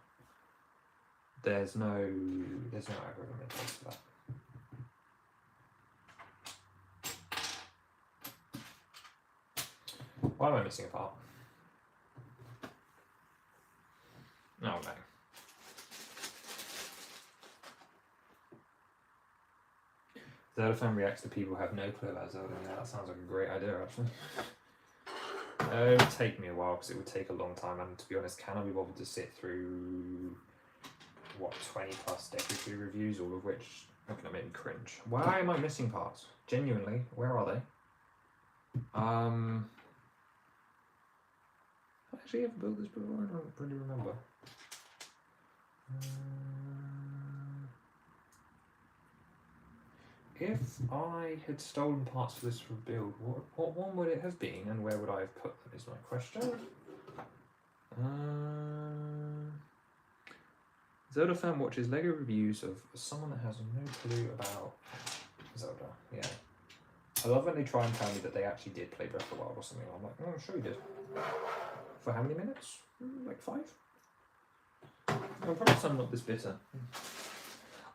There's no algorithm in place for that. Why am I missing a part? Oh no. Zelda fan reacts to people who have no clue about Zelda. Yeah, that sounds like a great idea, actually. It would take me a while because it would take a long time, and to be honest, can I be bothered to sit through what 20 plus Deku Tree reviews, all of which are gonna make me cringe? Why am I missing parts? Genuinely, where are they? I actually ever built this before? I don't really remember. If I had stolen parts for this build, what one would it have been, and where would I have put them? Is my question. Zelda fan watches Lego reviews of someone that has no clue about Zelda. Yeah, I love when they try and tell me that they actually did play Breath of the Wild or something. I'm like, oh, I'm sure you did. For how many minutes? Like 5? I'm probably some not this bitter.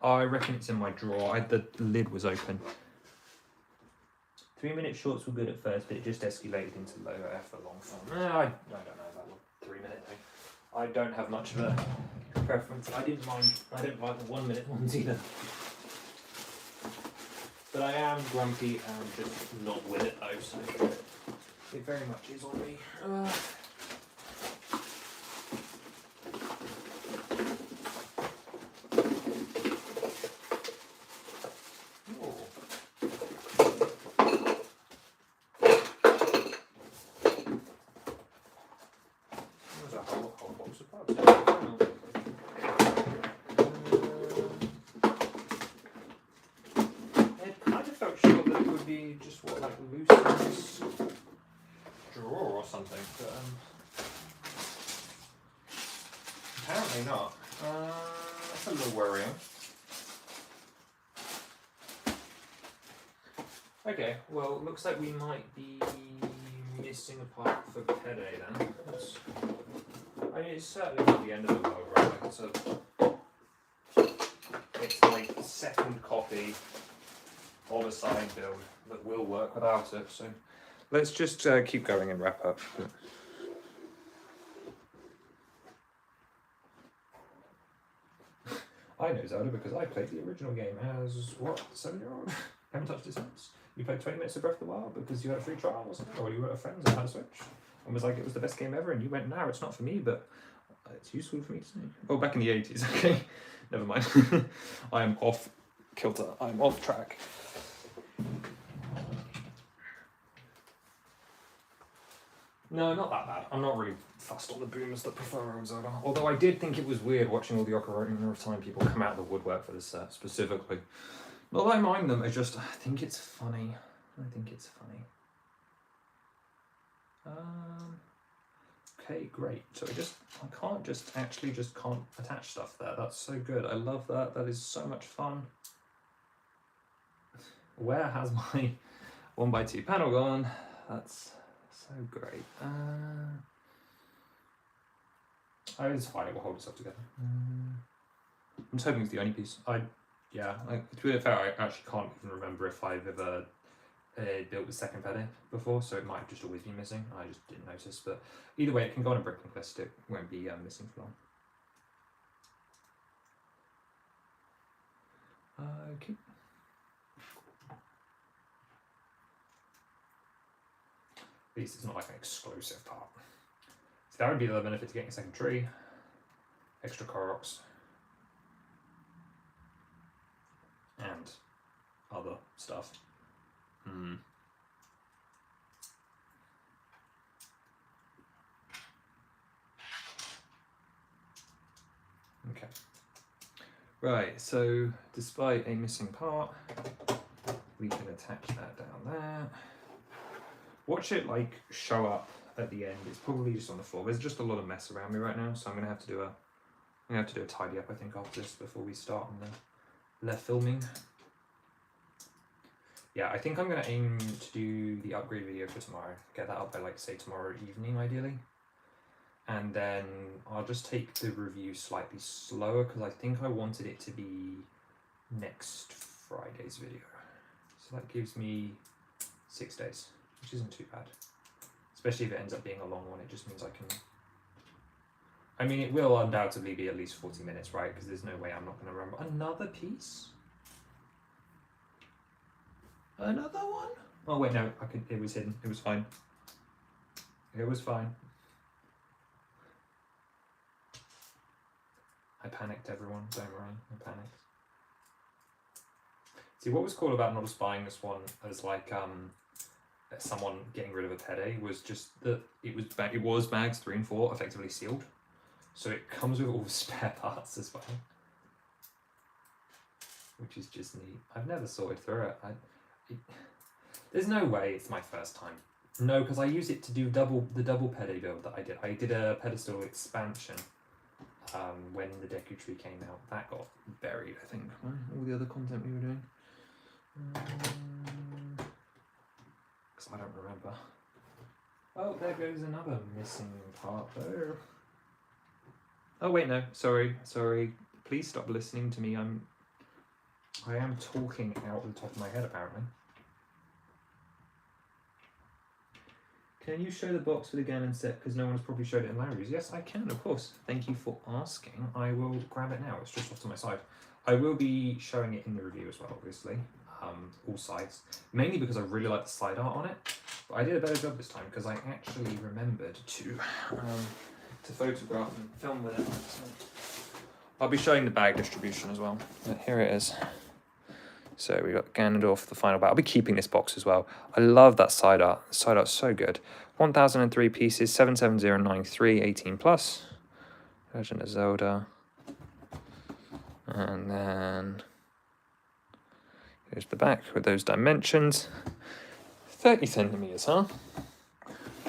I reckon it's in my drawer. The lid was open. 3-minute shorts were good at first, but it just escalated into lower F for long form. I don't know about the 3-minute thing. I don't have much of a preference. I don't mind the 1-minute ones either. But I am grumpy and just not with it though, so it very much is on me. Just what, like loose drawer or something, but apparently not. That's a little worrying. Okay, well, looks like we might be missing a part for Pede then. I mean, it's certainly not the end of the world, right? Like it's like the second copy of a side build that will work without it, so let's just keep going and wrap up. I know Zelda because I played the original game as, what, 7-year-old? Haven't touched it since. You played 20 minutes of Breath of the Wild because you had a free trial or something, or you were at a friend's and had a Switch, and was like, it was the best game ever, and you went, no, it's not for me, but it's useful for me to say. Oh, back in the 80s, okay. Never mind. I am off kilter. I'm off track. No, not that bad. I'm not really fussed on the boomers that prefer Zelda. Although I did think it was weird watching all the Ocarina of Time people come out of the woodwork for this set specifically. Not that I mind them, I think it's funny. I think it's funny. Okay, great. So I can't attach stuff there. That's so good. I love that. That is so much fun. Where has my 1x2 panel gone? That's so great. It's fine, it will hold itself together. I'm just hoping it's the only piece. To be fair, I actually can't even remember if I've ever built the second pedal before, so it might have just always been missing. I just didn't notice, but either way, it can go on a brick list. It won't be missing for long. Okay. At least it's not like an exclusive part. So that would be the benefit to getting a second tree. Extra Koroks. And other stuff. Okay. Right, so despite a missing part, we can attach that down there. Watch it like show up at the end. It's probably just on the floor. There's just a lot of mess around me right now, so I'm gonna have to do a tidy up, I think, after this before we start on the filming. Yeah, I think I'm gonna aim to do the upgrade video for tomorrow. Get that up by like say tomorrow evening ideally. And then I'll just take the review slightly slower because I think I wanted it to be next Friday's video. So that gives me 6 days, which isn't too bad. Especially if it ends up being a long one, it just means I can... I mean, it will undoubtedly be at least 40 minutes, right? Because there's no way I'm not going to remember. Another piece? Another one? Oh wait, no, it was hidden. It was fine. It was fine. I panicked, everyone. Don't worry, I panicked. See, what was cool about not spying this one as like someone getting rid of a pede was just that it was bags 3 and 4 effectively sealed, so it comes with all the spare parts as well, which is just neat. I've never sorted through it. There's no way it's my first time. No, because I use it to do the double pede build that I did. I did a pedestal expansion. When the Deku Tree came out, that got buried, I think. All the other content we were doing. Because I don't remember. Oh, there goes another missing part there. Oh wait, no, sorry. Please stop listening to me. I am talking out the top of my head apparently. Can you show the box for the Ganon set because no one's probably showed it in Larry's? Yes, I can, of course. Thank you for asking. I will grab it now. It's just off to my side. I will be showing it in the review as well, obviously. All sides. Mainly because I really like the side art on it. But I did a better job this time because I actually remembered to photograph and film with it. I'll be showing the bag distribution as well. But here it is. So we got Ganondorf, the final battle. I'll be keeping this box as well. I love that side art. The side art's so good. 1003 pieces, 77093, 18 plus. Legend of Zelda. And then here's the back with those dimensions. 30 centimeters, huh?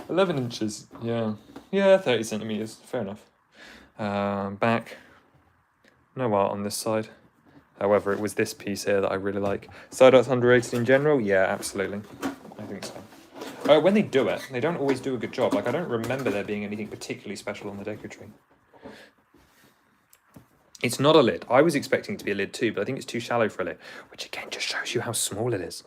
11 inches, yeah. Yeah, 30 centimeters, fair enough. Back. No art on this side. However, it was this piece here that I really like. Side art's underrated in general? Yeah, absolutely. I think so. When they do it, they don't always do a good job. Like, I don't remember there being anything particularly special on the Deku Tree. It's not a lid. I was expecting it to be a lid too, but I think it's too shallow for a lid, which again just shows you how small it is.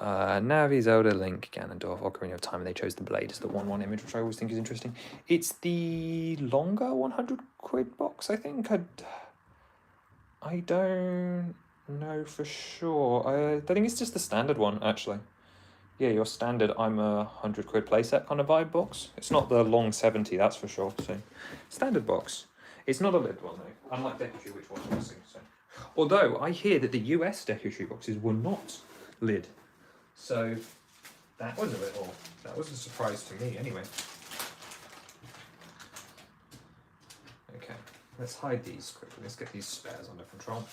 Navi, Zelda, Link, Ganondorf, Ocarina of Time, and they chose the blade as the 1/1 image, which I always think is interesting. It's the longer 100 quid box, I think. I don't know for sure. I think it's just the standard one, actually. Yeah, your standard I'm a 100 quid playset kind of vibe box. It's not the long 70, that's for sure. So, standard box. It's not a lid one, though. Unlike Deku Tree, which was missing. So. Although, I hear that the US Deku Tree boxes were not lid. So, that was a surprise to me, anyway. let's hide these quickly. Let's get these spares under control.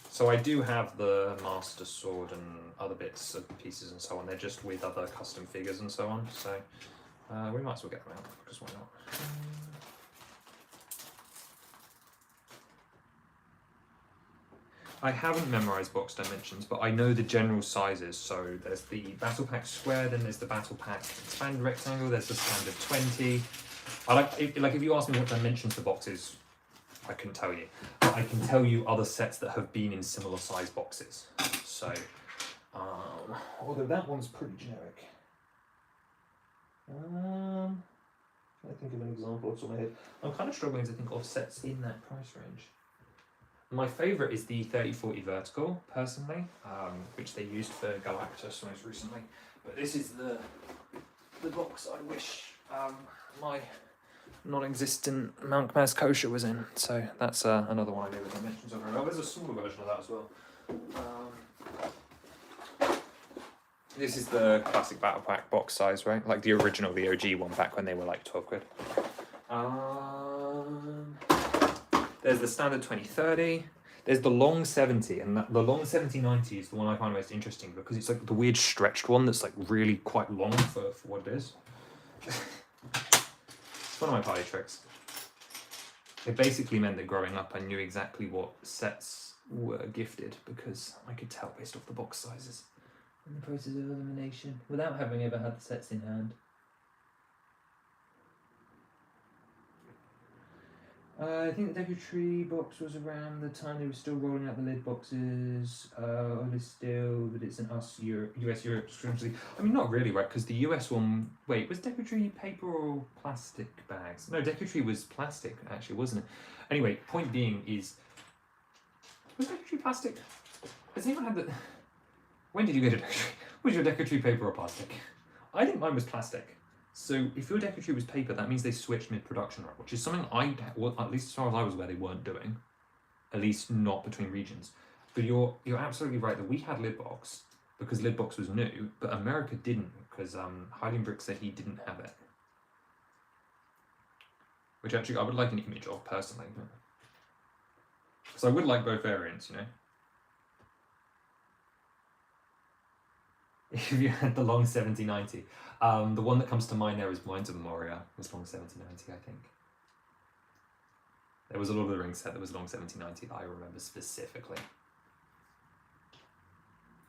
So I do have the Master Sword and other bits and pieces and so on. They're just with other custom figures and so on. So we might as well get them out, because why not? I haven't memorized box dimensions, but I know the general sizes. So there's the Battle Pack Square, then there's the Battle Pack Expanded Rectangle, there's the Standard 20. If you ask me what dimensions the box is, I couldn't tell you. But I can tell you other sets that have been in similar size boxes. So, although that one's pretty generic. I think of an example off the top of my head. I'm kind of struggling to think of sets in that price range. My favourite is the 3040 Vertical, personally, which they used for Galactus most recently. But this is the box I wish my non-existent Mount Maz Kosher was in. So that's another one I know with dimensions of. Oh, there's a smaller version of that as well. This is the classic Battle Pack box size, right? Like the original, the OG one back when they were like 12 quid. There's the standard 2030. There's the long 70, and the long 7090 is the one I find most interesting because it's like the weird stretched one that's like really quite long for what it is. It's one of my party tricks. It basically meant that growing up I knew exactly what sets were gifted because I could tell based off the box sizes. In the process of elimination, without having ever had the sets in hand. I think the Decatry box was around the time they were still rolling out the lid boxes. Still, but it's an US Europe subscription. I mean, not really, right? Because the US one. Wait, was Decatry paper or plastic bags? No, Decatry was plastic, actually, wasn't it? Anyway, point being is, was Decatry plastic? Has anyone had the? When did you get a Decatry? Was your Decatry paper or plastic? I think mine was plastic. So if your Decatry was paper, that means they switched mid-production, right? Which is something at least as far as I was aware, they weren't doing. At least not between regions. But you're absolutely right that we had Lidbox because Lidbox was new, but America didn't because Heidenbrick said he didn't have it. Which actually I would like an image of personally. Because I would like both variants, you know. If you had the long 7090. The one that comes to mind there is Minds of Moria, was long 7090, I think. There was a Lord of the Rings set that was long 7090 that I remember specifically.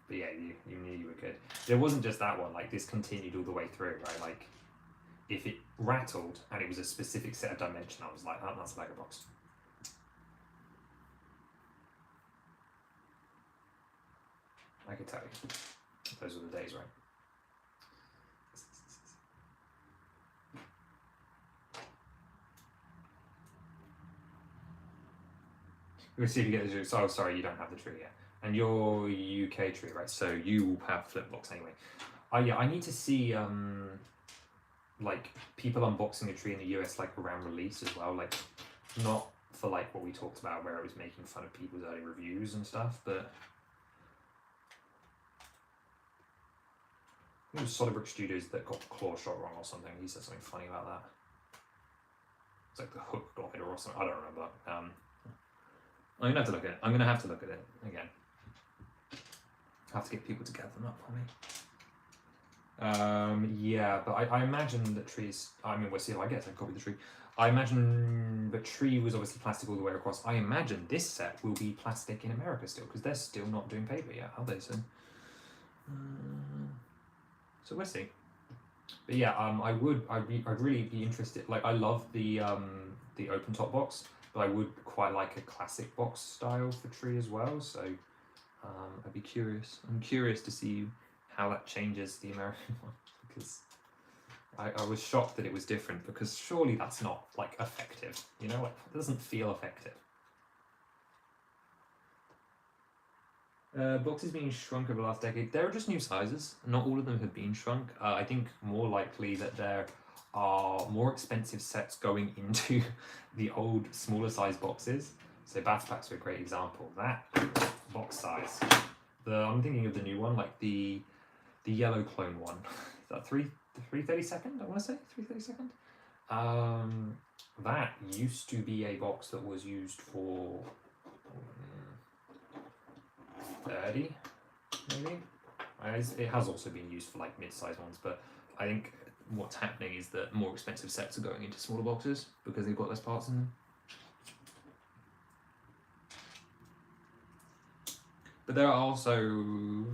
But yeah, you knew you were good. There wasn't just that one, like this continued all the way through, right? Like, if it rattled and it was a specific set of dimension, I was like, oh, that's a Lego box. I could tell you. Those were the days, right? We'll see if you get the tree. Oh, sorry, you don't have the tree yet. And your UK tree, right? So you will have flip blocks anyway. Yeah, I need to see like people unboxing a tree in the US like around release as well. Like not for like what we talked about where it was making fun of people's early reviews and stuff, but it was Solid Brick Studios that got the claw shot wrong or something. He said something funny about that. It's like the hook got hit or something. I don't remember. I'm gonna have to look at it. I'm gonna have to look at it again. I have to get people to gather them up for me. Yeah, but I imagine that trees. I mean, we'll see if I get a copy of the tree. I imagine the tree was obviously plastic all the way across. I imagine this set will be plastic in America still because they're still not doing paper yet, are they? So we'll see. But yeah, I'd really be interested. Like, I love the open top box, but I would quite like a classic box style for tree as well. So I'd be curious. I'm curious to see how that changes the American one because I was shocked that it was different because surely that's not like effective. You know, like it doesn't feel effective. Boxes being shrunk over the last decade. There are just new sizes. Not all of them have been shrunk. I think more likely that there are more expensive sets going into the old, smaller size boxes. So Battle Packs are a great example. That box size. I'm thinking of the new one, like the yellow clone one. Is that 332nd? I want to say 332nd. that used to be a box that was used for 30, maybe. It has also been used for like mid-sized ones, but I think what's happening is that more expensive sets are going into smaller boxes because they've got less parts in them. But there are also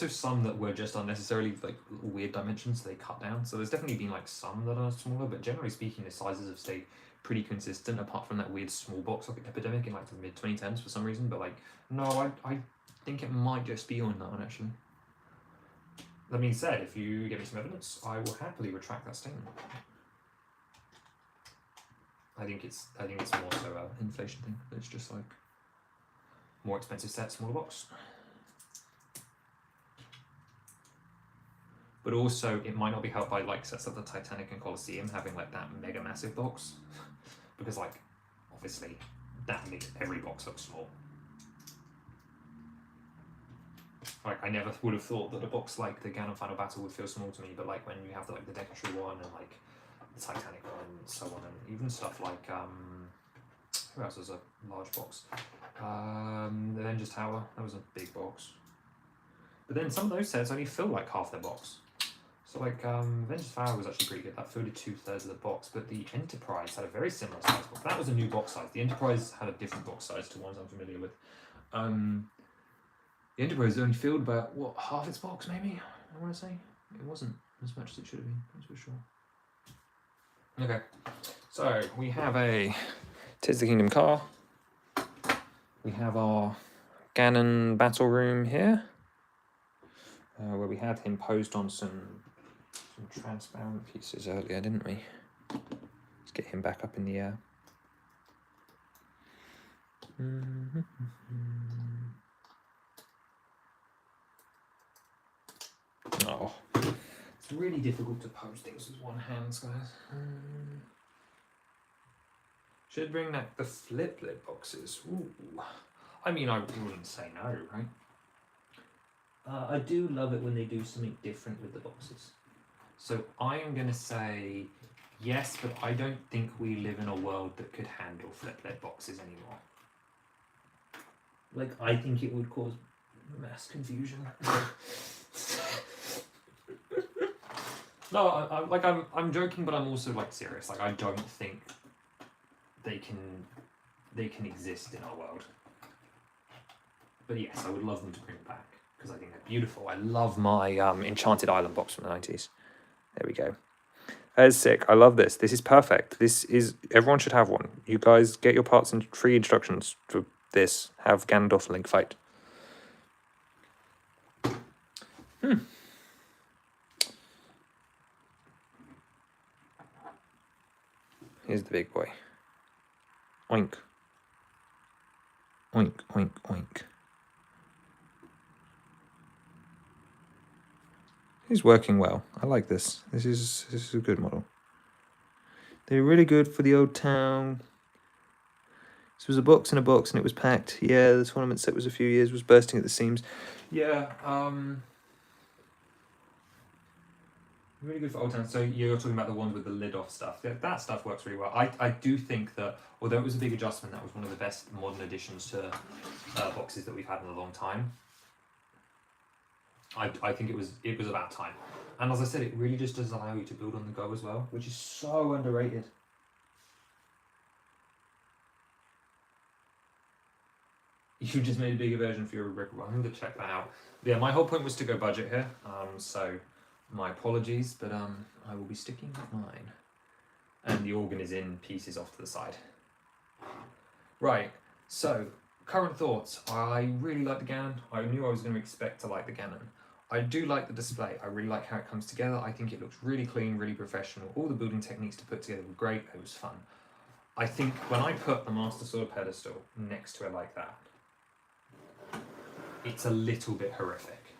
some that were just unnecessarily like weird dimensions, so they cut down. So there's definitely been like some that are smaller, but generally speaking, the sizes have stayed pretty consistent, apart from that weird small box like epidemic in like the mid 2010s for some reason. But like, no, I think it might just be on that one actually. That being said, if you give me some evidence, I will happily retract that statement. I think it's more so an inflation thing. It's just like more expensive set, smaller box. But also, it might not be helped by like sets like the Titanic and Colosseum having like that mega massive box, because like obviously that makes every box look small. Like I never would have thought that a box like the Ganon Final Battle would feel small to me, but like when you have the, like the Decatry one and like the Titanic one and so on, and even stuff like who else was a large box? The Avengers Tower, that was a big box. But then some of those sets only fill like half their box. So like Avengers Tower was actually pretty good. That filled 2/3 of the box, but the Enterprise had a very similar size box. That was a new box size. The Enterprise had a different box size to ones I'm familiar with. The Enterprise only filled about what, half its box maybe? I want to say it wasn't as much as it should have been. That's for sure. Okay, so we have a Tears of the Kingdom car. We have our Ganon battle room here, where we had him posed on some transparent pieces earlier, didn't we? Let's get him back up in the air. Oh, it's really difficult to pose things with one hand, guys. Should bring back the flip lid boxes. Ooh. I mean, I wouldn't say no, right? I do love it when they do something different with the boxes. So I am going to say yes, but I don't think we live in a world that could handle flip lid boxes anymore. Like, I think it would cause mass confusion. No, I'm joking, but I'm also like serious. Like, I don't think they can exist in our world. But yes, I would love them to bring them back because I think they're beautiful. I love my Enchanted Island box from the 90s. There we go. That is sick. I love this. This is perfect. Everyone should have one. You guys get your parts and free instructions for this. Have Ganondorf Link fight. Here's the big boy. Oink. Oink, oink, oink. He's working well. I like this. This is a good model. They're really good for the old town. This was a box in a box and it was packed. Yeah, the tournament set was a few years, was bursting at the seams. Yeah, really good for old town. So you're talking about the ones with the lid off stuff. Yeah, that stuff works really well. I do think that, although it was a big adjustment, that was one of the best modern additions to boxes that we've had in a long time. I think it was about time. And as I said, it really just does allow you to build on the go as well, which is so underrated. You just made a bigger version for your brick. I'm going to check that out. Yeah, my whole point was to go budget here, so my apologies, but I will be sticking with mine. And the organ is in pieces off to the side. Right, so current thoughts. I really like the Ganon. I knew I was going to expect to like the Ganon. I do like the display. I really like how it comes together. I think it looks really clean, really professional. All the building techniques to put together were great. It was fun. I think when I put the Master Sword pedestal next to it like that, it's a little bit horrific.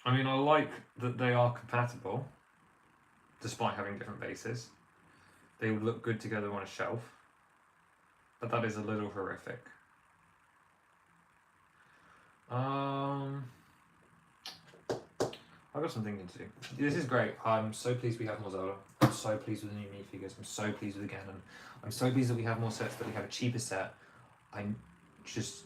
I mean, I like that they are compatible, despite having different bases. They would look good together on a shelf, but that is a little horrific. I've got some thinking to do. This is great. I'm so pleased we have more Zelda. I'm so pleased with the new minifigures. I'm so pleased with the Ganon. I'm so pleased that we have more sets, that we have a cheaper set. I'm just...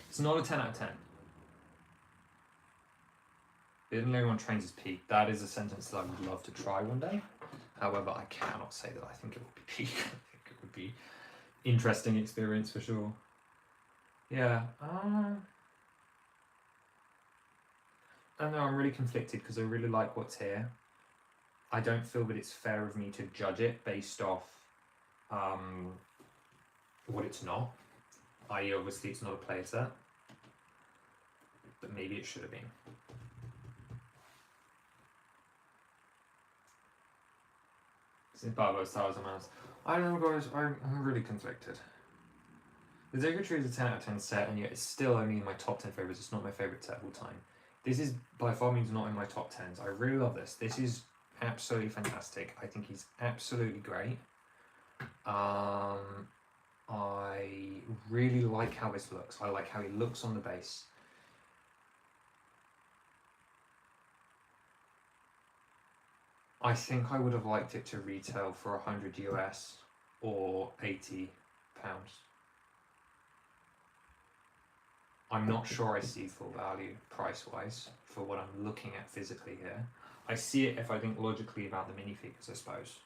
It's not a 10 out of 10. Didn't everyone trains his peak? That is a sentence that I would love to try one day. However, I cannot say that I think it will be peak. I think it would be interesting experience for sure. Yeah. I don't know, I'm really conflicted because I really like what's here. I don't feel that it's fair of me to judge it based off what it's not. I.e. obviously it's not a player set. But maybe it should have been. Since Barbo's Towers and Manners. I don't know guys, I'm really conflicted. The Deku is a 10 out of 10 set, and yet it's still only in my top 10 favourites. It's not my favourite set of all time. This is by far means not in my top 10s. I really love this. This is absolutely fantastic. I think he's absolutely great. I really like how this looks. I like how he looks on the base. I think I would have liked it to retail for 100 US or 80 pounds. I'm not sure I see full value price-wise for what I'm looking at physically here. I see it if I think logically about the minifigures, I suppose.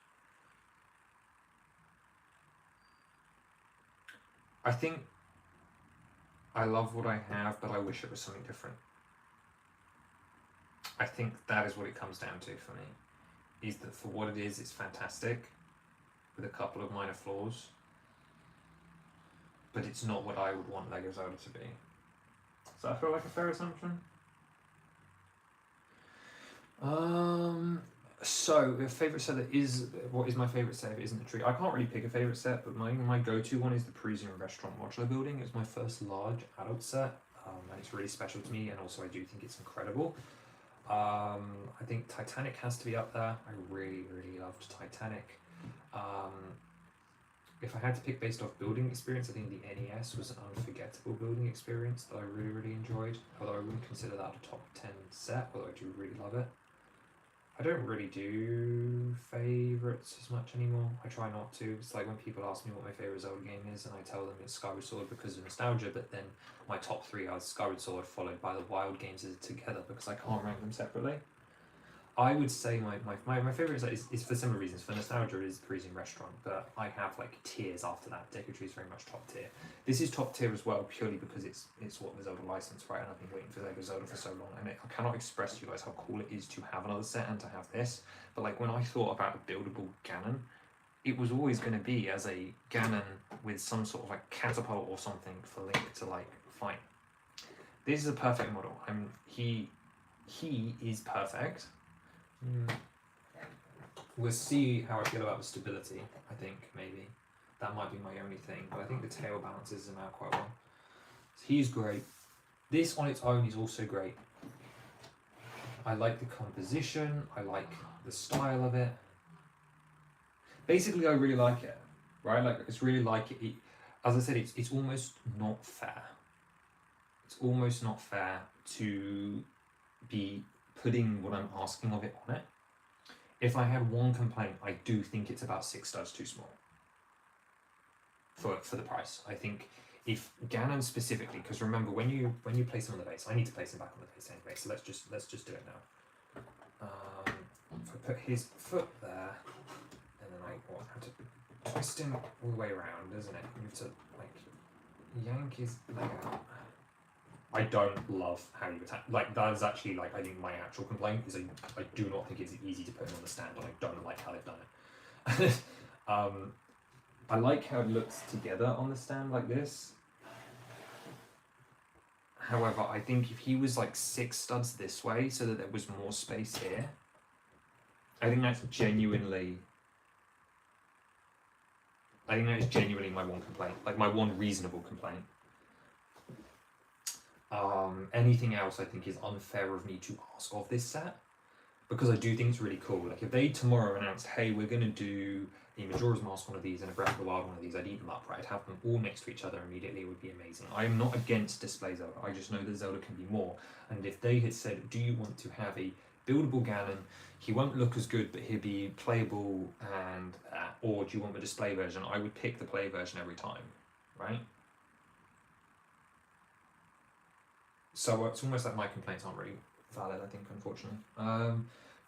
I think I love what I have, but I wish it was something different. I think that is what it comes down to for me. Is that for what it is, it's fantastic, with a couple of minor flaws. But it's not what I would want Lego Zelda to be. Does that feel like a fair assumption? So the favourite set that is, what is my favourite set if it isn't the tree? I can't really pick a favourite set, but my go-to one is the Parisian Restaurant Modular Building. It's my first large adult set, and it's really special to me, and also I do think it's incredible. I think Titanic has to be up there. I really, really loved Titanic. If I had to pick based off building experience, I think the NES was an unforgettable building experience that I really, really enjoyed. Although I wouldn't consider that a top 10 set, although I do really love it. I don't really do favourites as much anymore. I try not to. It's like when people ask me what my favourite Zelda game is, and I tell them it's Skyward Sword because of nostalgia, but then my top 3 are Skyward Sword followed by the Wild games together because I can't rank them separately. I would say my favourite is for similar reasons. For nostalgia, it is Parisian Restaurant, but I have like tiers after that. Deku Tree is very much top tier. This is top tier as well, purely because it's what the Zelda license, right? And I've been waiting for Lego Zelda for so long, and I cannot express to you guys how cool it is to have another set and to have this. But like when I thought about a buildable Ganon, it was always going to be as a Ganon with some sort of like catapult or something for Link to like fight. This is a perfect model. He is perfect. We'll see how I feel about the stability. I think maybe that might be my only thing, but I think the tail balances him out quite well. So he's great. This on its own is also great. I like the composition. I like the style of it. Basically, I really like it. Right? Like it's really like it. As I said, it's almost not fair. It's almost not fair to be putting what I'm asking of it on it. If I had one complaint, I do think it's about 6 stars too small for the price. I think if Ganon specifically, because remember when you place him on the base, I need to place him back on the base anyway. So let's just do it now. If I put his foot there, and then I have to twist him all the way around, isn't it? You have to like yank his leg out. I don't love how you attack. Like that is actually like I think my actual complaint is I do not think it's easy to put him on the stand, and I don't like how they've done it. I like how it looks together on the stand like this. However, I think if he was like 6 studs this way, so that there was more space here, I think that's genuinely my one complaint, like my one reasonable complaint. Anything else I think is unfair of me to ask of this set. because I do think it's really cool. Like if they tomorrow announced, hey, we're gonna do the Majora's Mask one of these and a Breath of the Wild one of these, I'd eat them up, right? I'd have them all next to each other immediately. It would be amazing. I am not against display Zelda. I just know that Zelda can be more. And if they had said, do you want to have a buildable Ganon? He won't look as good, but he'll be playable, and or do you want the display version? I would pick the play version every time, right? So it's almost like my complaints aren't really valid, I think, unfortunately.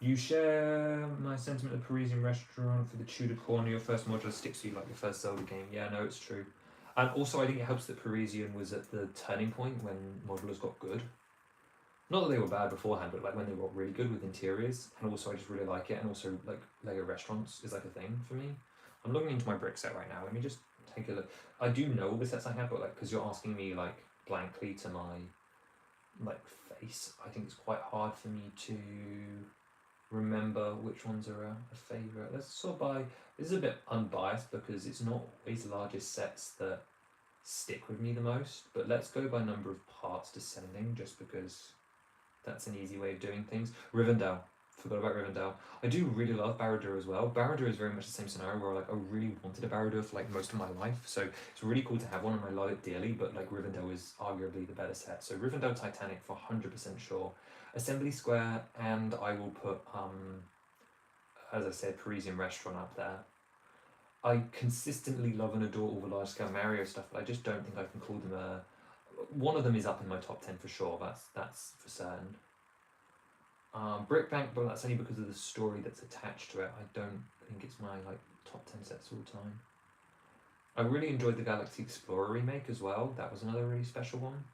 You share my sentiment of Parisian restaurant for the Tudor corner. Your first modular sticks to you like your first Zelda game. Yeah, no, it's true. And also, I think it helps that Parisian was at the turning point when modulars got good. Not that they were bad beforehand, but like when they got really good with interiors. And also, I just really like it. And also, like Lego restaurants is like a thing for me. I'm looking into my brick set right now. Let me just take a look. I do know all the sets I have, but like because you're asking me like blankly to my like face, I think it's quite hard for me to remember which ones are a favourite. Let's sort by. This is a bit unbiased because it's not always the largest sets that stick with me the most, but let's go by number of parts descending just because that's an easy way of doing things. Rivendell. Forgot about Rivendell. I do really love Barad-dûr as well. Barad-dûr is very much the same scenario where like I really wanted a Barad-dûr for like most of my life, so it's really cool to have one and I love it dearly, but like Rivendell is arguably the better set. So Rivendell Titanic for 100% sure. Assembly Square, and I will put as I said, Parisian Restaurant up there. I consistently love and adore all the large scale Mario stuff, but I just don't think I can call them a. One of them is up in my top 10 for sure. That's for certain. Brickbank, but that's only because of the story that's attached to it. I don't think it's my like top 10 sets all time. I really enjoyed the Galaxy Explorer remake as well. That was another really special one.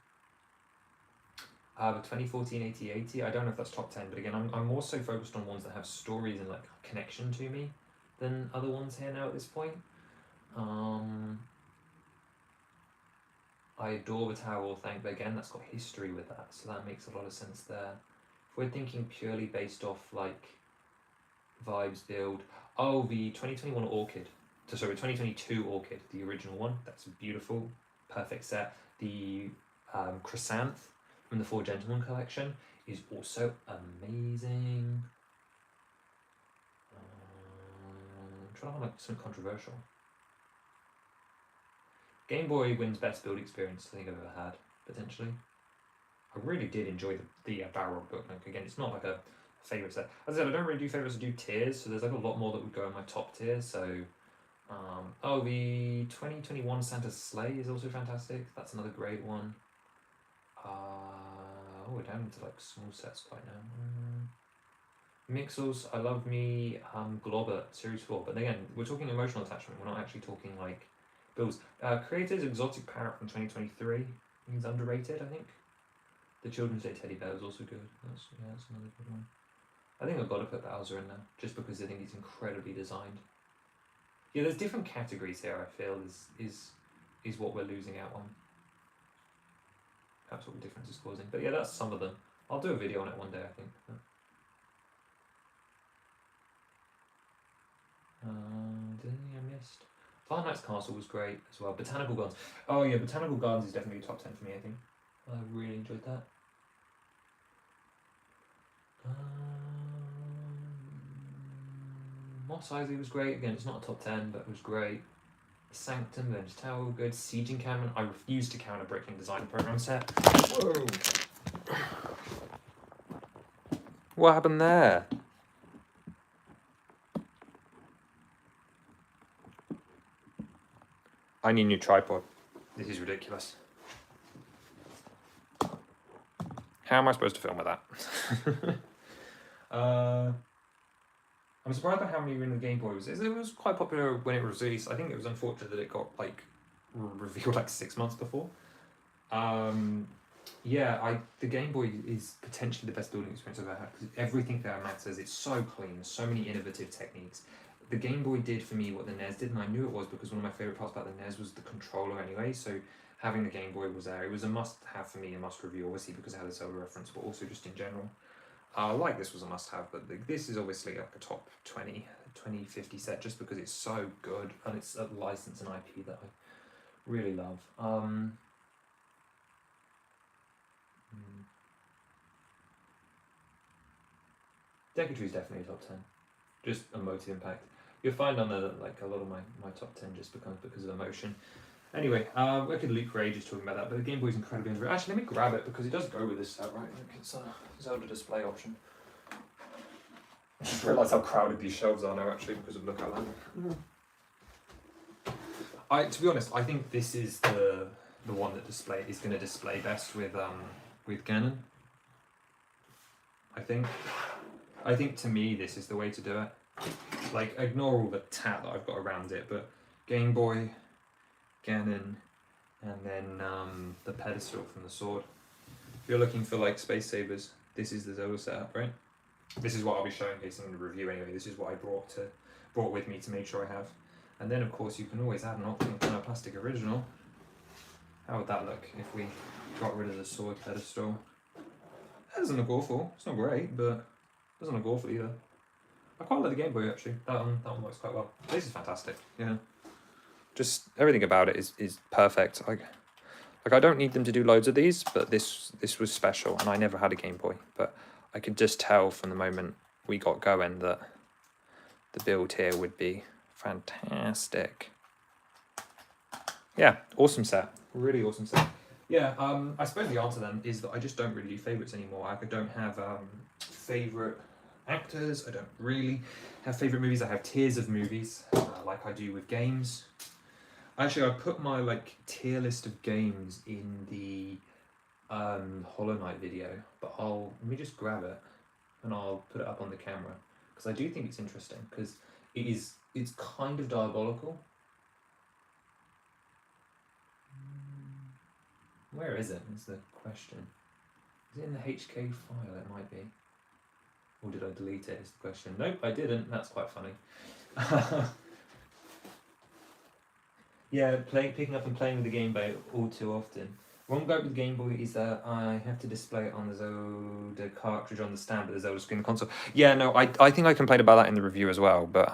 The 2014 8080, I don't know if that's top 10, but again, I'm more so focused on ones that have stories and like connection to me than other ones here now at this point. I adore the Tower of Thank, but again, that's got history with that, so that makes a lot of sense there. If we're thinking purely based off like vibes build, oh, the 2021 Orchid, so sorry, 2022 Orchid, the original one, that's a beautiful, perfect set. The Chrysanth from the Four Gentlemen collection is also amazing. I'm trying to find like something controversial. Game Boy wins best build experience I think I've ever had, potentially. I really did enjoy the Balrog book. Like again, it's not like a favourite set. As I said, I don't really do favourites, I do tiers, so there's like a lot more that would go in my top tier. So, oh, the 2021 Santa's Sleigh is also fantastic. That's another great one. Oh, we're down into like small sets quite now. Mixels, I love me Globber Series 4, but again, we're talking emotional attachment, we're not actually talking like builds. Creator's Exotic Parrot from 2023, he's underrated, I think. The Children's Day Teddy Bear is also good. That's another good one. I think I've got to put Bowser in there, just because I think he's incredibly designed. Yeah, there's different categories here, I feel, is what we're losing out on. Perhaps what the difference is causing. But yeah, that's some of them. I'll do a video on it one day, I think. Anything I missed? Fire Knight's Castle was great as well. Botanical Gardens. Oh yeah, Botanical Gardens is definitely top 10 for me, I think. I really enjoyed that. Moss Isley was great. Again, it's not a top 10, but it was great. Sanctum, Venge Tower, good. Siege Encampment. I refuse to count a Bricklink Design Program set. Whoa! What happened there? I need a new tripod. This is ridiculous. How am I supposed to film with that? I'm surprised by how many were in the Game Boy. It was quite popular when it was released. I think it was unfortunate that it got like revealed like 6 months before. Yeah, the Game Boy is potentially the best building experience I've ever had because everything there matters. It's so clean. There's so many innovative techniques. The Game Boy did for me what the NES did, and I knew it was because one of my favorite parts about the NES was the controller anyway. So having the Game Boy was there. It was a must-have for me, a must-review, obviously because it had a Zelda reference, but also just in general. Like this was a must-have, but this is obviously like a top 2050 set just because it's so good and it's a license and IP that I really love. Decatry is definitely a top 10. Just emotive impact. You'll find on there that like a lot of my top 10 just becomes because of emotion. Anyway, I could loop for ages talking about that, but the Game Boy is incredibly underrated. Actually, let me grab it because it does go with this set, right? Like it's a Zelda display option. I just realised how crowded these shelves are now, actually, because of Look Out Loud. To be honest, I think this is the one that is going to display best with Ganon. I think to me this is the way to do it. Like, ignore all the tat that I've got around it, but Game Boy, Ganon, and then the pedestal from the sword. If you're looking for like space sabers, this is the Zelda setup, right? This is what I'll be showcasing in the review anyway. This is what I brought with me to make sure I have. And then of course you can always add an octane thermoplastic original. How would that look if we got rid of the sword pedestal? That doesn't look awful. It's not great, but it doesn't look awful either. I quite like the Game Boy actually. That one works quite well. This is fantastic. Yeah. Just everything about it is perfect. Like I don't need them to do loads of these, but this was special, and I never had a Game Boy, but I could just tell from the moment we got going that the build here would be fantastic. Yeah, awesome set. Really awesome set. Yeah, I suppose the answer then is that I just don't really do favourites anymore. I don't have favourite actors. I don't really have favourite movies. I have tiers of movies, like I do with games. Actually, I put my like tier list of games in the Hollow Knight video, but let me just grab it and I'll put it up on the camera because I do think it's interesting because it's kind of diabolical. Where is it? Is the question. Is it in the HK file? It might be. Or did I delete it? Is the question. Nope, I didn't. That's quite funny. Yeah, picking up and playing with the Game Boy all too often. One gripe with the Game Boy is that I have to display it on the Zelda cartridge on the stand, but the Zelda screen console. Yeah, no, I think I complained about that in the review as well, but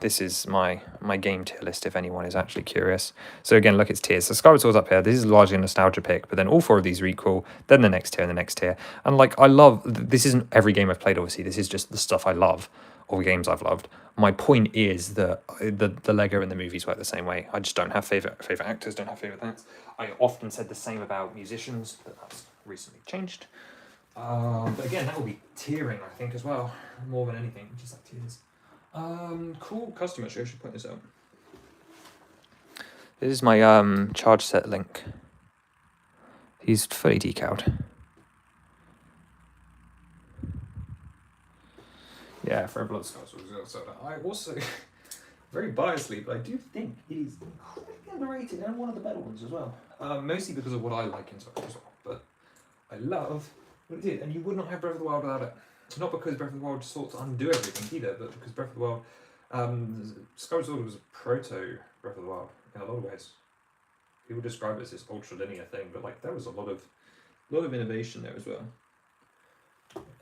this is my game tier list if anyone is actually curious. So again, look, it's tiers. So Skyward Sword's up here. This is largely a nostalgia pick, but then all four of these are equal, then the next tier and the next tier. And like, I love, this isn't every game I've played, obviously. This is just the stuff I love, all the games I've loved. My point is that the Lego and the movies work the same way. I just don't have favorite actors, don't have favorite acts. I often said the same about musicians, but that's recently changed. But again, that will be tiering, I think, as well, more than anything, just like tiers. Cool custom, actually, I should point this out. This is my charge set Link. He's fully decaled. Yeah, for Blood Scars was I also, very biasly, but I do think he's incredibly underrated and one of the better ones as well. Mostly because of what I like in Star as well. But I love what it did, and you would not have Breath of the Wild without it. Not because Breath of the Wild sought to undo everything either, but because Breath of the Wild, Skyward Sword was a proto Breath of the Wild in a lot of ways. People describe it as this ultra linear thing, but like there was a lot of innovation there as well.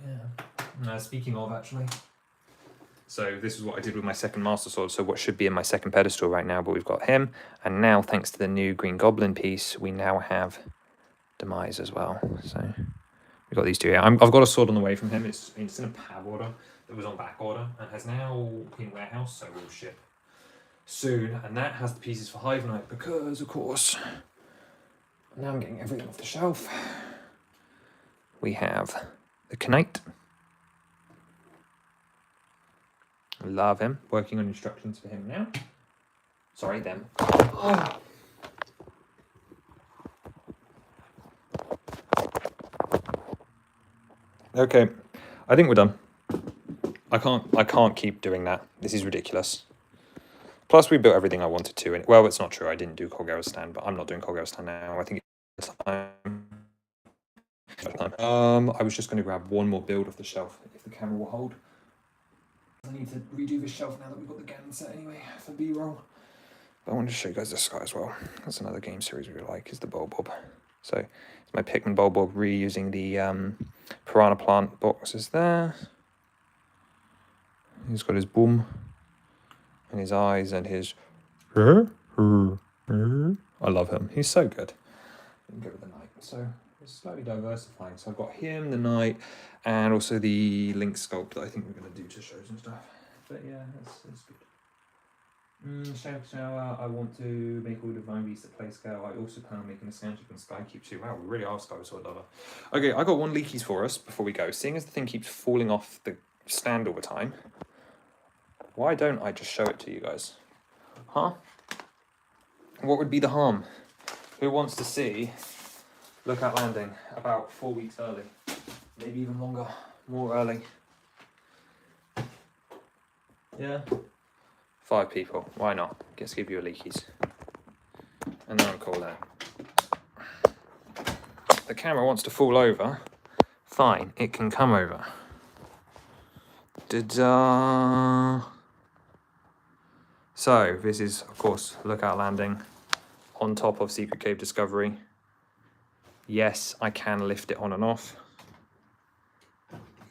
Yeah. Speaking of, actually. So this is what I did with my second Master Sword, so what should be in my second pedestal right now, but we've got him, and now thanks to the new Green Goblin piece, we now have Demise as well. So we've got these two here. I've got a sword on the way from him. It's in a PAB order that was on back order and has now been warehouse, so we'll ship soon, and that has the pieces for Hive Knight because, of course, now I'm getting everything off the shelf. We have the Knight. Love him. Working on instructions for him now. Sorry, them. Oh. Okay, I think we're done. I can't keep doing that. This is ridiculous. Plus, we built everything I wanted to. And well, it's not true. I didn't do Colgaro's stand, but I'm not doing Colgaro's stand now. I think it's time. I was just going to grab one more build off the shelf if the camera will hold. I need to redo this shelf now that we've got the Ganon set anyway for B-roll. But I wanted to show you guys this guy as well. That's another game series we like, is the Bulbob. So it's my Pikmin Bulbob reusing the Piranha Plant boxes there. He's got his boom and his eyes and his... I love him. He's so good. Go with the Knight. So It's slightly diversifying. So I've got him, the knight, and also the link sculpt that I think we're going to do to shows and stuff. But yeah, it's good. Shower, I want to make all Divine Beast at play scale. I also plan on making a Scanship and Skykeep too. Wow, we really are Sky Sword lover. Okay, I got one leakies for us before we go. Seeing as the thing keeps falling off the stand all the time, why don't I just show it to you guys? Huh? What would be the harm? Who wants to see Lookout Landing about 4 weeks early? Maybe even longer, more early. Yeah? 5 people, why not? Let's give you a leakies. And then I'll call that. The camera wants to fall over. Fine, it can come over. Da-da! So, this is, of course, Lookout Landing on top of Secret Cave Discovery. Yes, I can lift it on and off.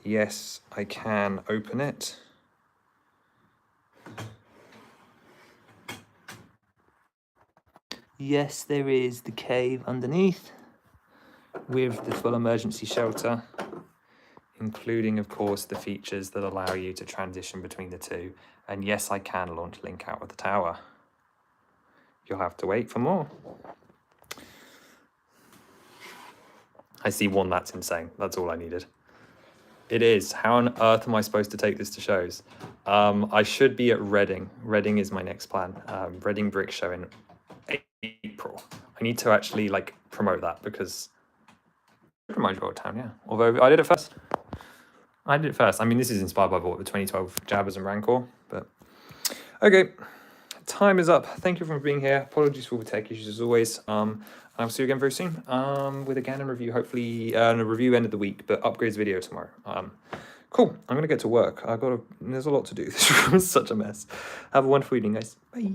Yes, I can open it. Yes, there is the cave underneath with the full emergency shelter, including, of course, the features that allow you to transition between the two. And yes, I can launch Link out of the tower. You'll have to wait for more. I see one, that's insane. That's all I needed. It is. How on earth am I supposed to take this to shows? I should be at Reading. Reading is my next plan. Reading Brick Show in April. I need to actually like promote that because I promote your town, yeah. Although I did it first. I mean, this is inspired by what, the 2012 Jabbers and Rancor, but okay. Time is up. Thank you for being here. Apologies for all the tech issues as always. I'll see you again very soon with a Ganon review, hopefully a review end of the week, but upgrades video tomorrow. Cool. I'm going to get to work. There's a lot to do. This room is such a mess. Have a wonderful evening, guys. Bye.